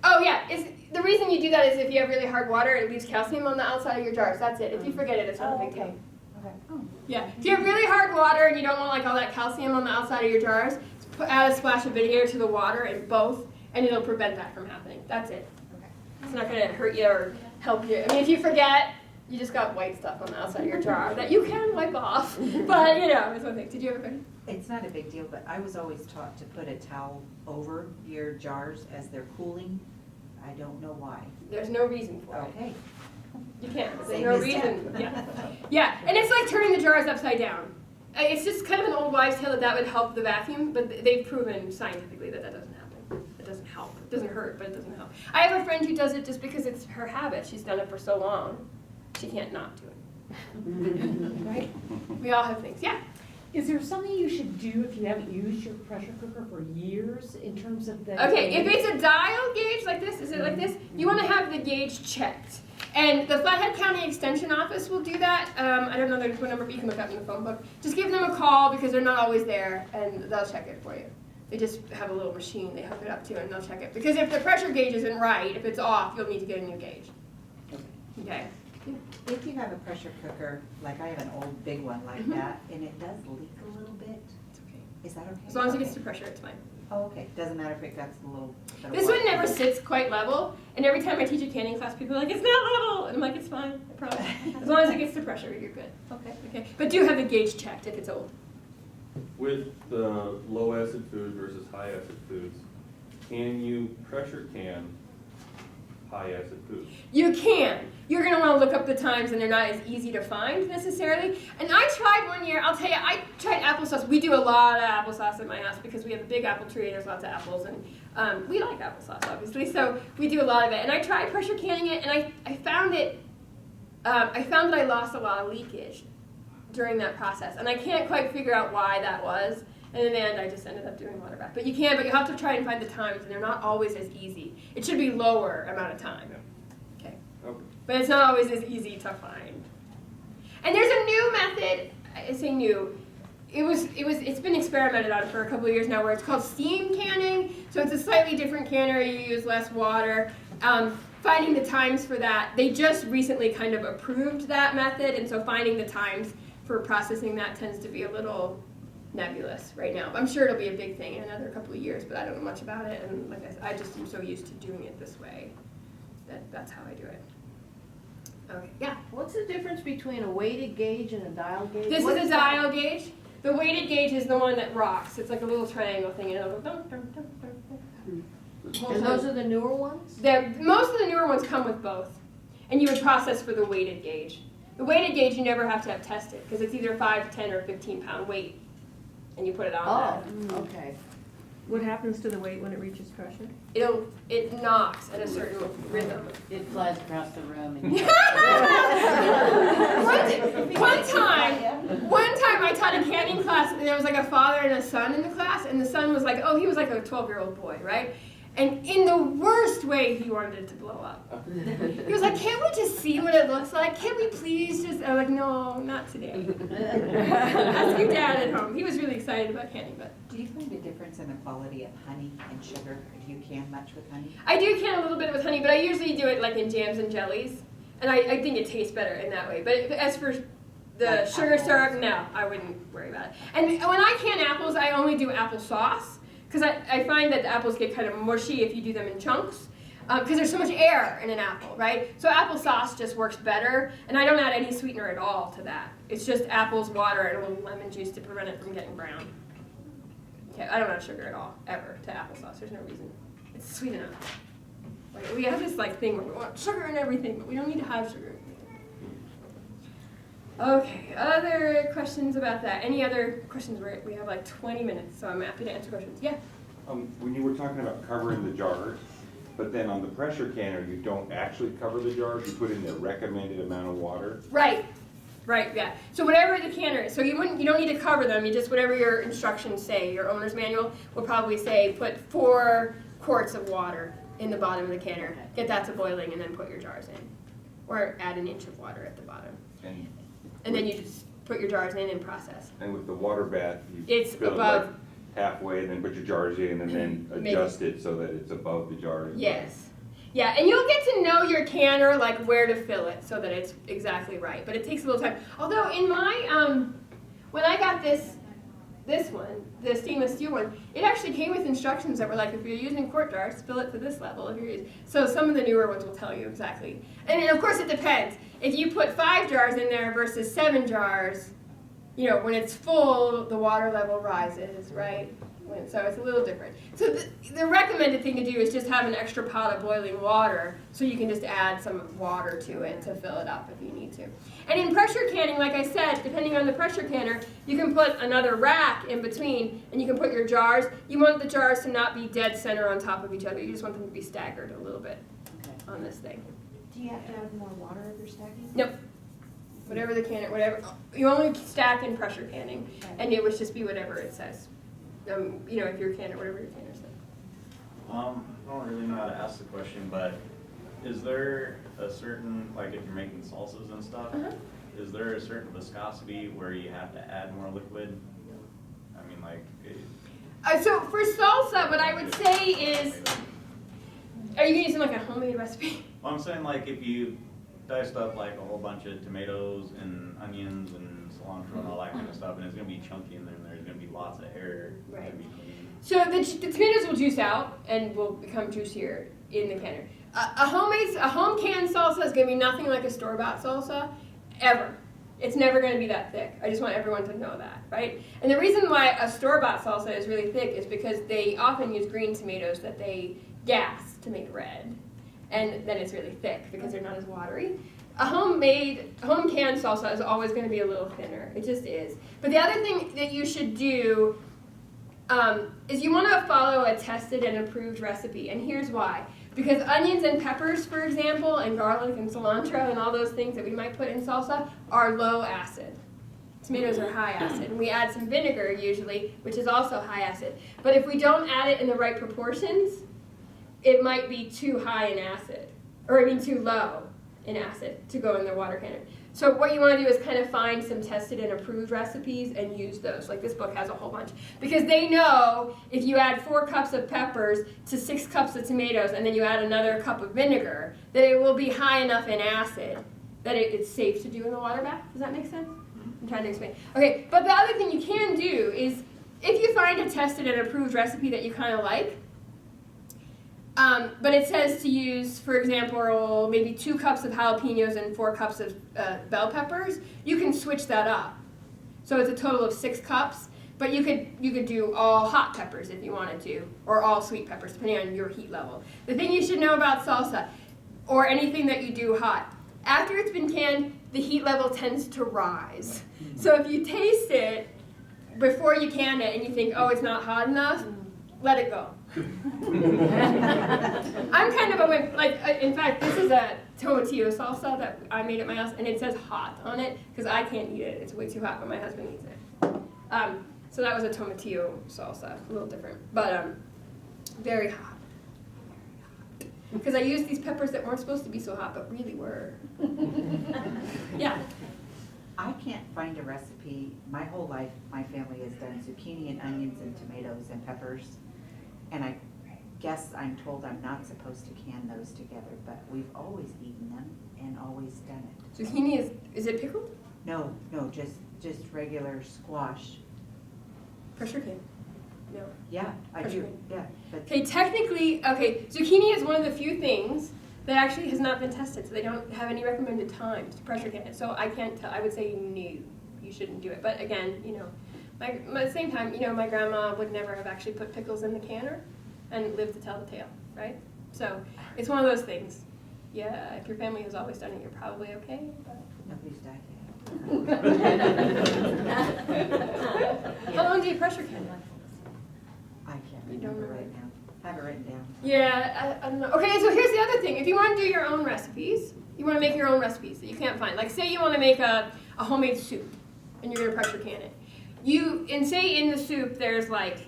[SPEAKER 1] Oh yeah, the reason you do that is if you have really hard water, it leaves calcium on the outside of your jars. That's it. If you forget it, it's not a big deal.
[SPEAKER 6] Okay. Oh.
[SPEAKER 1] Yeah. If you have really hard water and you don't want like all that calcium on the outside of your jars, add a splash of vinegar to the water in both, and it'll prevent that from happening. That's it.
[SPEAKER 6] Okay.
[SPEAKER 1] It's not going to hurt you or help you. I mean, if you forget, you just got white stuff on the outside of your jar that you can wipe off. But it's one thing. Did you have a question?
[SPEAKER 6] It's not a big deal, but I was always taught to put a towel over your jars as they're cooling. I don't know why.
[SPEAKER 1] There's no reason for it.
[SPEAKER 6] Okay.
[SPEAKER 1] You can't. There's
[SPEAKER 6] Same
[SPEAKER 1] no
[SPEAKER 6] as
[SPEAKER 1] reason.
[SPEAKER 6] that.
[SPEAKER 1] Yeah, and it's like turning the jars upside down. It's just kind of an old wives' tale that would help the vacuum, but they've proven scientifically that doesn't happen. It doesn't help. It doesn't hurt, but it doesn't help. I have a friend who does it just because it's her habit. She's done it for so long. she can't not do it. Right? We all have things. Yeah.
[SPEAKER 11] Is there something you should do if you haven't used your pressure cooker for years in terms of the?
[SPEAKER 1] Okay, if it's a dial gauge like this, is it like this? You want to have the gauge checked. And the Flathead County Extension Office will do that. I don't know their phone number, but you can look up in the phone book. Just give them a call because they're not always there, and they'll check it for you. They just have a little machine they hook it up to, and they'll check it. Because if the pressure gauge isn't right, if it's off, you'll need to get a new gauge. Okay?
[SPEAKER 6] If you have a pressure cooker, like I have an old big one like that, and it does leak a little bit,
[SPEAKER 1] It's okay.
[SPEAKER 6] is that okay?
[SPEAKER 1] As long as it gets to pressure, it's fine.
[SPEAKER 6] Oh, okay, doesn't matter if it gets a little bit of
[SPEAKER 1] This one
[SPEAKER 6] water.
[SPEAKER 1] never sits quite level, and every time I teach a canning class, people are like, it's not level! And I'm like, it's fine, I promise. As long as it gets to pressure, you're good. Okay. But do have the gauge checked if it's old.
[SPEAKER 8] With the low acid foods versus high acid foods, can you pressure can high acid foods?
[SPEAKER 1] You can. You're going to want to look up the times, and they're not as easy to find necessarily. And I tried one year, I'll tell you, I tried applesauce. We do a lot of applesauce at my house because we have a big apple tree, there's lots of apples, and we like applesauce, obviously, so we do a lot of it. And I tried pressure canning it, and I found that I lost a lot of leakage during that process. And I can't quite figure out why that was. And in the end, I just ended up doing water bath. But you can, but you have to try and find the times, and they're not always as easy. It should be lower amount of time. Okay. But it's not always as easy to find. And there's a new method, I say new, it's been experimented on for a couple of years now, where it's called steam canning. So it's a slightly different canner, you use less water. Finding the times for that, they just recently kind of approved that method, and so finding the times for processing that tends to be a little nebulous right now. I'm sure it'll be a big thing in another couple of years, but I don't know much about it, and like I said, I just am so used to doing it this way that's how I do it. Okay, yeah.
[SPEAKER 2] What's the difference between a weighted gauge and a dial gauge?
[SPEAKER 1] This
[SPEAKER 2] What
[SPEAKER 1] is a
[SPEAKER 2] that?
[SPEAKER 1] dial gauge. The weighted gauge is the one that rocks. It's like a little triangle thing, and it'll go dum, dum, dum, dum.
[SPEAKER 2] And those are the newer ones?
[SPEAKER 1] Most of the newer ones come with both, and you would process for the weighted gauge. The weighted gauge you never have to have tested because it's either 5, 10, or 15-pound weight, and you put it on
[SPEAKER 2] Oh, okay.
[SPEAKER 4] What happens to the weight when it reaches pressure?
[SPEAKER 1] there. It knocks at a certain rhythm.
[SPEAKER 9] It flies across the room. And
[SPEAKER 1] One time I taught a canning class, and there was like a father and a son in the class, and the son was like, he was like a 12-year-old boy, right? And in the worst way, he wanted it to blow up. He was like, can't we just see what it looks like? Can't we please just, I'm like, no, not today. Ask your dad at home. He was really excited about canning, but.
[SPEAKER 6] Do you find a difference in the quality of honey and sugar? Do you can much with honey?
[SPEAKER 1] I do can a little bit with honey, but I usually do it like in jams and jellies. And I think it tastes better in that way. But as for the
[SPEAKER 6] Like
[SPEAKER 1] sugar
[SPEAKER 6] apples.
[SPEAKER 1] syrup, no, I wouldn't worry about it. And when I can apples, I only do applesauce. Because I find that the apples get kind of mushy if you do them in chunks. Because there's so much air in an apple, right? So applesauce just works better. And I don't add any sweetener at all to that. It's just apples, water, and a little lemon juice to prevent it from getting brown. Okay, I don't add sugar at all, ever, to applesauce. There's no reason. It's sweet enough. Like, we have this thing where we want sugar in everything, but we don't need to have sugar in everything. Okay, other questions about that? Any other questions? We have like 20 minutes, so I'm happy to answer questions. Yeah?
[SPEAKER 10] When you were talking about covering the jars, but then on the pressure canner, you don't actually cover the jars, you put in the recommended amount of water?
[SPEAKER 1] Right, yeah. So whatever the canner is, so you don't need to cover them, you just, whatever your instructions say, your owner's manual will probably say put 4 quarts of water in the bottom of the canner, get that to boiling, and then put your jars in. Or add an inch of water at the bottom. And then you just put your jars in and process.
[SPEAKER 10] And with the water bath, you
[SPEAKER 1] It's
[SPEAKER 10] fill it
[SPEAKER 1] above.
[SPEAKER 10] like halfway, and then put your jars in, and then
[SPEAKER 1] Maybe.
[SPEAKER 10] adjust it so that it's above the jars.
[SPEAKER 1] Yes. Yeah, and you'll get to know your canner, like where to fill it so that it's exactly right. But it takes a little time. Although in my, when I got this one, the stainless steel one, it actually came with instructions that were like, if you're using quart jars, fill it to this level. So some of the newer ones will tell you exactly. And of course it depends. If you put 5 jars in there versus 7 jars, when it's full, the water level rises, right? So it's a little different. So the recommended thing to do is just have an extra pot of boiling water so you can just add some water to it to fill it up if you need to. And in pressure canning, like I said, depending on the pressure canner, you can put another rack in between and you can put your jars. You want the jars to not be dead center on top of each other. You just want them to be staggered a little bit on this thing.
[SPEAKER 2] Do you have to add more water if you're stacking?
[SPEAKER 1] Nope. Whatever the canner, whatever, you only stack in pressure canning, and it would just be whatever it says. You know, if your canner, whatever your canner says.
[SPEAKER 12] I don't really know how to ask the question, but is there a certain, like if you're making salsas and stuff, is there a certain viscosity where you have to add more liquid? I mean, like.
[SPEAKER 1] So for salsa, what I would say is, are you using like a homemade recipe?
[SPEAKER 12] Well, I'm saying like if you diced up like a whole bunch of tomatoes and onions and cilantro and all that kind of stuff, and it's gonna be chunky in there, and there's gonna be lots of air.
[SPEAKER 1] Right.
[SPEAKER 12] in between.
[SPEAKER 1] So the tomatoes will juice out and will become juicier in the canner. A home canned salsa is gonna be nothing like a store-bought salsa, ever. It's never gonna be that thick. I just want everyone to know that, right? And the reason why a store-bought salsa is really thick is because they often use green tomatoes that they gas to make red. And then it's really thick because they're not as watery. A home canned salsa is always going to be a little thinner. It just is. But the other thing that you should do is you want to follow a tested and approved recipe. And here's why. Because onions and peppers, for example, and garlic and cilantro and all those things that we might put in salsa are low acid. Tomatoes are high acid. And we add some vinegar usually, which is also high acid. But if we don't add it in the right proportions, it might be too high in acid, or I mean too low in acid to go in the water canner. So what you want to do is kind of find some tested and approved recipes and use those. Like this book has a whole bunch. Because they know if you add 4 cups of peppers to 6 cups of tomatoes and then you add another cup of vinegar, that it will be high enough in acid that it's safe to do in the water bath. Does that make sense? I'm trying to explain. Okay, but the other thing you can do is if you find a tested and approved recipe that you kind of like, but it says to use, for example, maybe 2 cups of jalapenos and 4 cups of bell peppers, you can switch that up. So it's a total of 6 cups, but you could do all hot peppers if you wanted to, or all sweet peppers, depending on your heat level. The thing you should know about salsa, or anything that you do hot, after it's been canned, the heat level tends to rise. So if you taste it before you can it and you think, oh, it's not hot enough, let it go. I'm kind of a wimp. Like, in fact, this is a tomatillo salsa that I made at my house, and it says hot on it because I can't eat it. It's way too hot, but my husband eats it. So that was a tomatillo salsa, a little different, but very hot. Because I used these peppers that weren't supposed to be so hot, but really were. Yeah.
[SPEAKER 6] I can't find a recipe. My whole life, my family has done zucchini and onions and tomatoes and peppers. And I guess I'm told I'm not supposed to can those together, but we've always eaten them and always done it.
[SPEAKER 1] Zucchini is it pickled?
[SPEAKER 6] No, just regular squash.
[SPEAKER 1] Pressure can. No.
[SPEAKER 6] Yeah, I
[SPEAKER 1] Pressure
[SPEAKER 6] do,
[SPEAKER 1] can.
[SPEAKER 6] yeah. But
[SPEAKER 1] Okay, technically, zucchini is one of the few things that actually has not been tested, so they don't have any recommended times to pressure can it. So I can't tell. I would say no, you shouldn't do it. But again, at the same time, my grandma would never have actually put pickles in the canner and lived to tell the tale, right? So it's one of those things. Yeah, if your family has always done it, you're probably okay. But
[SPEAKER 6] nobody's died
[SPEAKER 1] how long do you pressure can?
[SPEAKER 6] I can't
[SPEAKER 1] You don't
[SPEAKER 6] remember
[SPEAKER 1] know.
[SPEAKER 6] right now. Have it written down.
[SPEAKER 1] Yeah, I don't know. Okay, so here's the other thing. If you want to do your own recipes, you want to make your own recipes that you can't find. Like say you want to make a homemade soup and you're going to pressure can it. Say in the soup there's like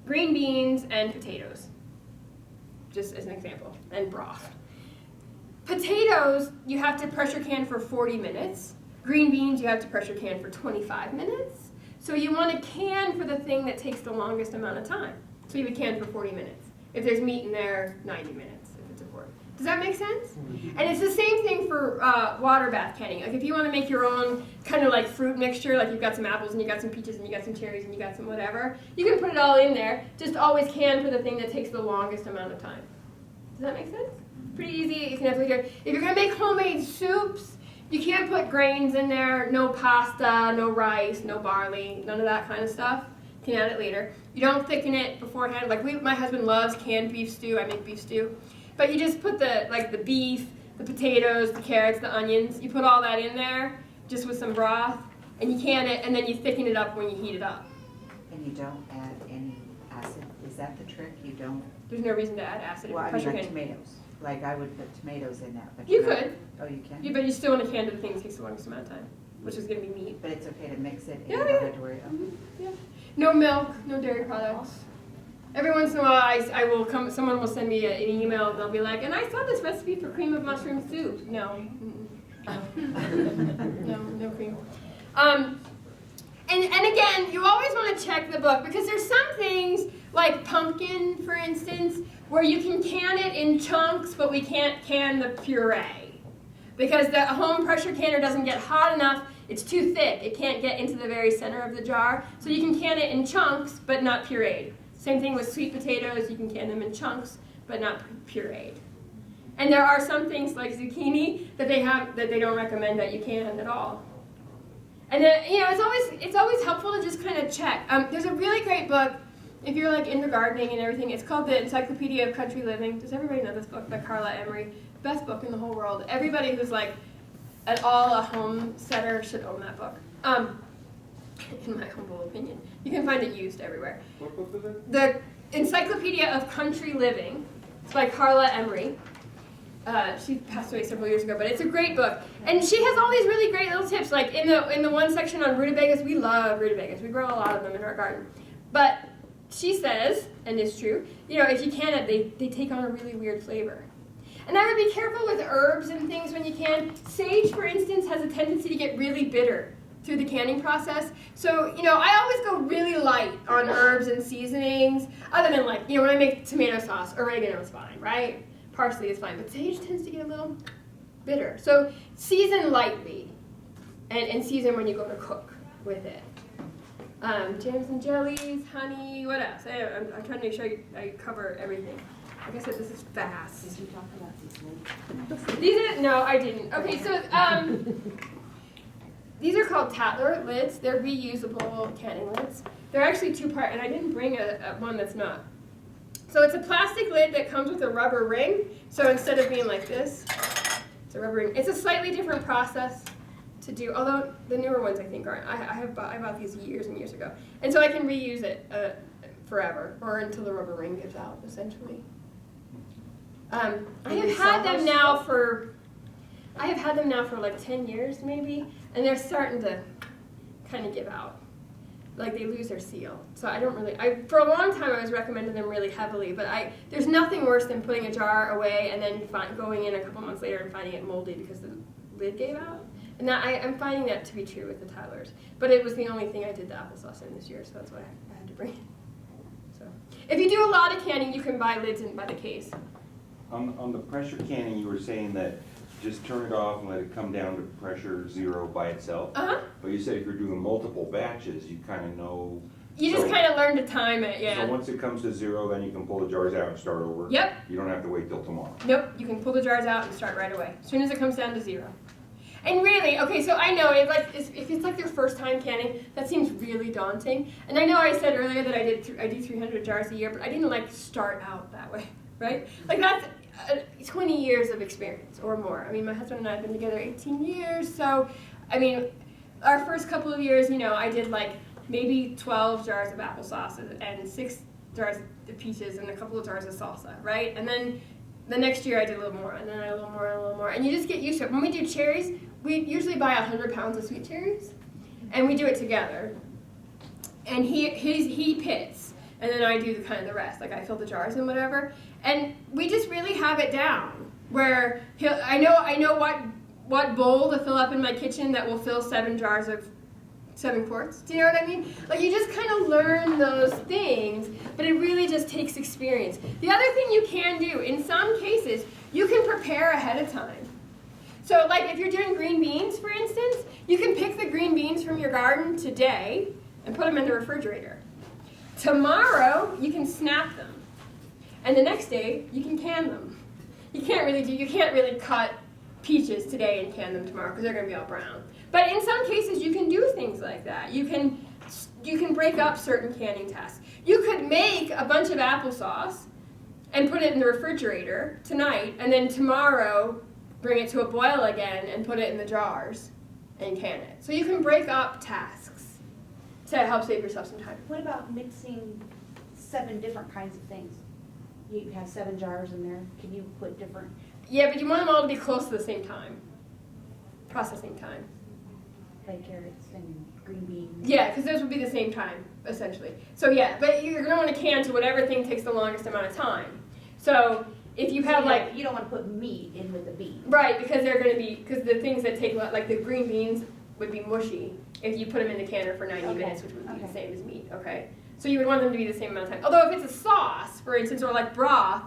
[SPEAKER 1] green beans and potatoes, just as an example, and broth. Potatoes, you have to pressure can for 40 minutes. Green beans, you have to pressure can for 25 minutes. So you want to can for the thing that takes the longest amount of time. So you would can for 40 minutes. If there's meat in there, 90 minutes if it's a pork. Does that make sense? And it's the same thing for water bath canning. Like if you want to make your own kind of like fruit mixture, like you've got some apples and you got some peaches and you got some cherries and you got some whatever, you can put it all in there. Just always can for the thing that takes the longest amount of time. Does that make sense? Pretty easy. You can definitely do it. If you're going to make homemade soups, you can't put grains in there. No pasta, no rice, no barley, none of that kind of stuff. You can add it later. You don't thicken it beforehand. Like my husband loves canned beef stew. I make beef stew. But you just put the beef, the potatoes, the carrots, the onions. You put all that in there just with some broth, and you can it, and then you thicken it up when you heat it up.
[SPEAKER 6] And you don't add any acid? Is that the trick? You don't?
[SPEAKER 1] There's no reason to add acid.
[SPEAKER 6] Well, I mean
[SPEAKER 1] Pressure
[SPEAKER 6] like
[SPEAKER 1] can.
[SPEAKER 6] tomatoes. Like I would put tomatoes in that, but
[SPEAKER 1] You
[SPEAKER 6] you're not-
[SPEAKER 1] could.
[SPEAKER 6] Oh, you can?
[SPEAKER 1] But you still want to can the thing that takes the longest amount of time, which is going to be meat.
[SPEAKER 6] But it's okay to mix it and
[SPEAKER 1] Yeah,
[SPEAKER 6] you
[SPEAKER 1] yeah.
[SPEAKER 6] don't have to worry.
[SPEAKER 1] Yeah. No milk, no dairy products. Every once in a while, I will come. Someone will send me an email. And they'll be like, "And I saw this recipe for cream of mushroom soup." No, no cream. And again, you always want to check the book because there's some things like pumpkin, for instance, where you can can it in chunks, but we can't can the puree because the home pressure canner doesn't get hot enough. It's too thick. It can't get into the very center of the jar. So you can can it in chunks, but not pureed. Same thing with sweet potatoes. You can can them in chunks, but not pureed. And there are some things like zucchini that they don't recommend that you can at all. And then, it's always helpful to just kind of check. There's a really great book if you're like into gardening and everything. It's called the Encyclopedia of Country Living. Does everybody know this book by Carla, Emery? Best book in the whole world. Everybody who's like at all a homesteader should own that book. In my humble opinion, you can find it used everywhere.
[SPEAKER 8] What book is it?
[SPEAKER 1] The Encyclopedia of Country Living. It's by Carla Emery. She passed away several years ago, but it's a great book. And she has all these really great little tips. Like in the one section on rutabagas, we love rutabagas. We grow a lot of them in our garden. But she says, and it's true, if you can it, they take on a really weird flavor. And I would be careful with herbs and things when you can. Sage, for instance, has a tendency to get really bitter through the canning process. So, I always go really light on herbs and seasonings, other than like, when I make tomato sauce, oregano is fine, right? Parsley is fine, but sage tends to get a little bitter. So season lightly, and season when you go to cook with it. Jams and jellies, honey, what else? I'm trying to make sure I cover everything. Like I said, this is fast.
[SPEAKER 2] Did you talk about these lids?
[SPEAKER 1] No, I didn't. Okay, so these are called Tatler lids. They're reusable canning lids. They're actually two-part, and I didn't bring a one that's not. So it's a plastic lid that comes with a rubber ring. So instead of being like this, it's a rubber ring. It's a slightly different process to do, although the newer ones I think aren't. I bought these years and years ago. And so I can reuse it forever, or until the rubber ring gives out, essentially. I have had them now for like 10 years maybe, and they're starting to kind of give out. Like they lose their seal. So I don't really, for a long time I was recommending them really heavily, but there's nothing worse than putting a jar away and then going in a couple months later and finding it moldy because the lid gave out. And I'm finding that to be true with the Tyler's. But it was the only thing I did the applesauce in this year, so that's why I had to bring it. So if you do a lot of canning, you can buy lids by the case.
[SPEAKER 10] On the pressure canning, you were saying that just turn it off and let it come down to pressure 0 by itself.
[SPEAKER 1] Uh-huh.
[SPEAKER 10] But you said if you're doing multiple batches, you kind of know.
[SPEAKER 1] You just kind of learn to time it, yeah.
[SPEAKER 10] So once it comes to 0, then you can pull the jars out and start over?
[SPEAKER 1] Yep.
[SPEAKER 10] You don't have to wait till tomorrow?
[SPEAKER 1] Nope, you can pull the jars out and start right away, as soon as it comes down to 0. And really, okay, so I know if it's like your first time canning, that seems really daunting. And I know I said earlier that I do 300 jars a year, but I didn't start out that way, right? Like that's 20 years of experience or more. I mean, my husband and I have been together 18 years, so I mean, our first couple of years, I did maybe 12 jars of applesauce and 6 jars of peaches and a couple of jars of salsa, right? And then the next year I did a little more, and then a little more, and a little more. And you just get used to it. When we do cherries, we usually buy 100 pounds of sweet cherries, and we do it together. And he pits, and then I do the rest. Like I fill the jars and whatever. And we just really have it down, where I know what bowl to fill up in my kitchen that will fill 7 jars of 7 quarts. Do you know what I mean? Like you just kind of learn those things, but it really just takes experience. The other thing you can do, in some cases, you can prepare ahead of time. So like if you're doing green beans, for instance, you can pick the green beans from your garden today and put them in the refrigerator. Tomorrow, you can snap them. And the next day, you can can them. You can't really cut peaches today and can them tomorrow because they're going to be all brown. But in some cases, you can do things like that. You can break up certain canning tasks. You could make a bunch of applesauce and put it in the refrigerator tonight, and then tomorrow bring it to a boil again and put it in the jars and can it. So you can break up tasks to help save yourself some time.
[SPEAKER 13] What about mixing 7 different kinds of things?
[SPEAKER 11] you have 7 jars in there, can you put different,
[SPEAKER 1] Yeah, but you want them all to be close to the same time. Processing time.
[SPEAKER 11] like carrots and green beans?
[SPEAKER 1] Yeah, because those would be the same time, essentially. So yeah, but you're going to want to can to whatever thing takes the longest amount of time. So if you have like,
[SPEAKER 11] You don't want to put meat in with the beans.
[SPEAKER 1] right, because they're going to be, because the things that take, like the green beans would be mushy if you put them in the canner for 90 minutes, which would be the same as meat, okay? So you would want them to be the same amount of time. Although if it's a sauce, for instance, or like broth,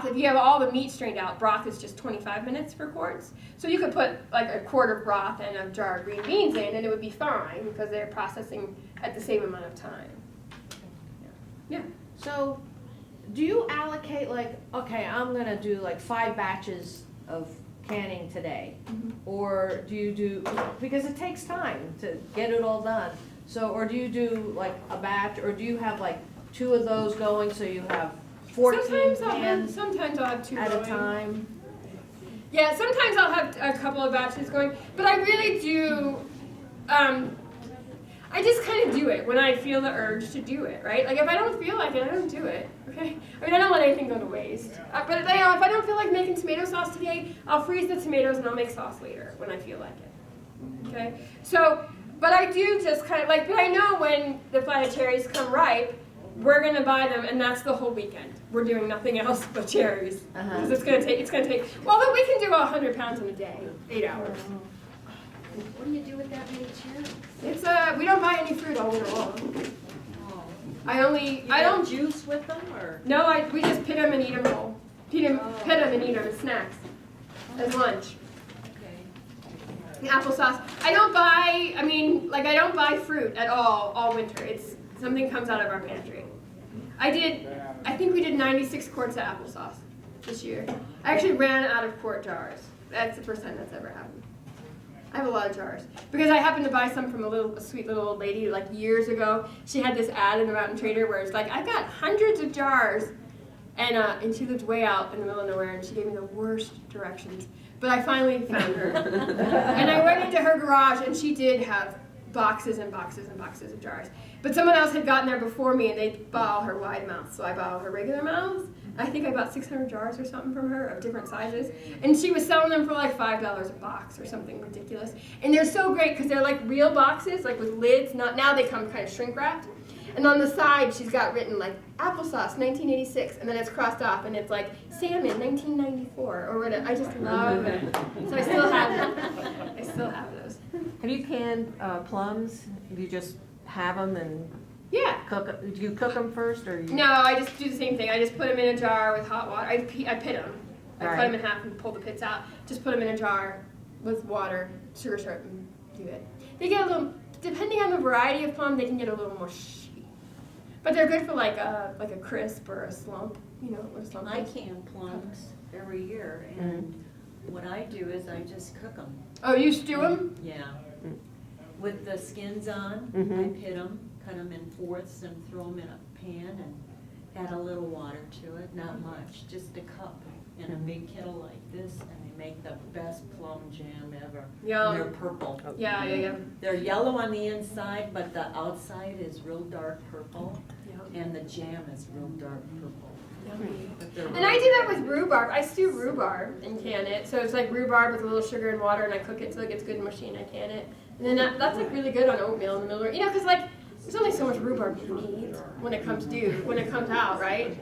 [SPEAKER 1] if you have all the meat strained out, broth is just 25 minutes for quarts. So you could put like a quart of broth and a jar of green beans in and it would be fine because they're processing at the same amount of time. Yeah.
[SPEAKER 2] So, do you allocate like, okay, I'm gonna do like 5 batches of canning today? Or do you do, because it takes time to get it all done. So, or do you do like a batch, or do you have like 2 of those going so you have 14 cans
[SPEAKER 1] Sometimes I'll have 2
[SPEAKER 2] at
[SPEAKER 1] going.
[SPEAKER 2] a time?
[SPEAKER 1] Yeah, sometimes I'll have a couple of batches going, but I really do, I just kind of do it when I feel the urge to do it, right? Like if I don't feel like it, I don't do it, okay? I mean, I don't let anything go to waste. But you know, if I don't feel like making tomato sauce today, I'll freeze the tomatoes and I'll make sauce later when I feel like it, okay? So, but I do just kind of like, but I know when the Flathead cherries come ripe, we're gonna buy them, and that's the whole weekend. We're doing nothing else but cherries. Because it's gonna take, well, but we can do 100 pounds in a day, 8 hours.
[SPEAKER 11] What do you do with that many cherries?
[SPEAKER 1] It's we don't buy any fruit all winter long.
[SPEAKER 11] Oh.
[SPEAKER 1] I don't
[SPEAKER 2] juice with them, or?
[SPEAKER 1] No, we just pit them and eat them whole. Pit them and eat them as snacks, as lunch. The applesauce. I don't buy fruit at all winter. It's something comes out of our pantry. I think we did 96 quarts of applesauce this year. I actually ran out of quart jars. That's the first time that's ever happened. I have a lot of jars because I happened to buy some from a sweet little old lady like years ago. She had this ad in the Mountain Trader where it's like, I've got hundreds of jars, and she lived way out in the middle of nowhere, and she gave me the worst directions. But I finally found her, and I went into her garage, and she did have boxes and boxes and boxes of jars. But someone else had gotten there before me, and they bought all her wide mouths, so I bought all her regular mouths. I think I bought 600 jars or something from her of different sizes. And she was selling them for like $5 a box or something ridiculous. And they're so great because they're like real boxes, like with lids. Now they come kind of shrink wrapped. And on the side, she's got written like applesauce 1986, and then it's crossed off, and it's like salmon 1994 or whatever. I just love it. So I still have them. I still have those.
[SPEAKER 4] Have you canned plums? Do you just have them and
[SPEAKER 1] Yeah.
[SPEAKER 4] do you cook them first, or you?
[SPEAKER 1] No, I just do the same thing. I just put them in a jar with hot water. I pit them. I cut
[SPEAKER 4] Right.
[SPEAKER 1] them in half and pull the pits out. Just put them in a jar with water, sugar syrup, and do it. They get a little, depending on the variety of plum, they can get a little more mushy. But they're good for like a crisp or a slump. You know what a slump
[SPEAKER 13] I
[SPEAKER 1] is?
[SPEAKER 13] can plums every year, and what I do is I just cook them.
[SPEAKER 1] Oh, you stew them?
[SPEAKER 13] Yeah. With the skins on, I pit them, cut them in fourths, and throw them in a pan and add a little water to it, not much, just a cup in a big kettle like this, and they make the best plum jam ever.
[SPEAKER 1] Yum.
[SPEAKER 13] And they're purple.
[SPEAKER 1] Yeah.
[SPEAKER 13] They're yellow on the inside, but the outside is real dark purple, and the jam is real dark purple.
[SPEAKER 1] Yummy.
[SPEAKER 13] But they're
[SPEAKER 1] And I do that with rhubarb. I stew rhubarb and can it. So it's like rhubarb with a little sugar and water, and I cook it so it gets good and mushy, and I can it. And then that's like really good on oatmeal in the middle of, because like there's only so much rhubarb you can eat when it comes out, right?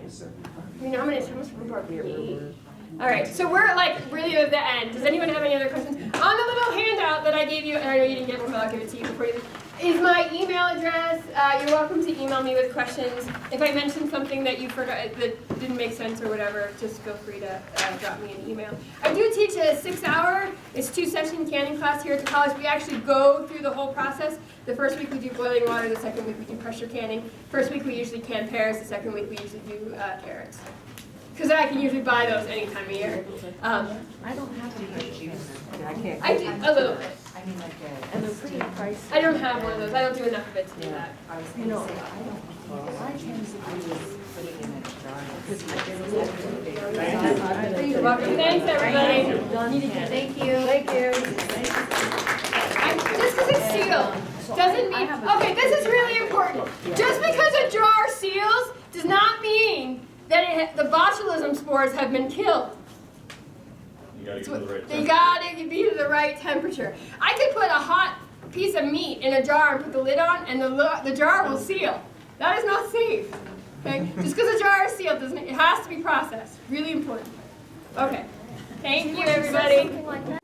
[SPEAKER 1] I mean, how much rhubarb can you eat? All right, so we're like really at the end. Does anyone have any other questions? On the little handout that I gave you, and I know you didn't get one, but I'll give it to you before you leave, is my email address. You're welcome to email me with questions. If I mentioned something that you forgot, that didn't make sense or whatever, just feel free to drop me an email. I do teach a 6-hour, it's 2-session canning class here at the college. We actually go through the whole process. The first week we do boiling water, the second week we do pressure canning. First week we usually can pears, the second week we usually do carrots. Because I can usually buy those any time of year.
[SPEAKER 2] I don't have any juice.
[SPEAKER 4] I can't.
[SPEAKER 1] I do a little bit.
[SPEAKER 6] I mean, like
[SPEAKER 2] And they're pretty pricey.
[SPEAKER 1] I don't have one of those. I don't do enough of it to do that.
[SPEAKER 6] I was
[SPEAKER 2] You
[SPEAKER 6] gonna
[SPEAKER 2] know,
[SPEAKER 6] say, I tend to put it in a jar.
[SPEAKER 1] You're welcome. Thanks, everybody.
[SPEAKER 2] Thank you.
[SPEAKER 1] Just because it's sealed doesn't mean, okay, this is really important. Just because a jar seals does not mean then the botulism spores have been killed.
[SPEAKER 12] You gotta get to the right
[SPEAKER 1] They
[SPEAKER 12] temperature.
[SPEAKER 1] gotta be to the right temperature. I could put a hot piece of meat in a jar and put the lid on, and the jar will seal. That is not safe. Okay? Just because a jar is sealed doesn't, it has to be processed. Really important. Okay. Thank you, everybody.
[SPEAKER 3] Something like that.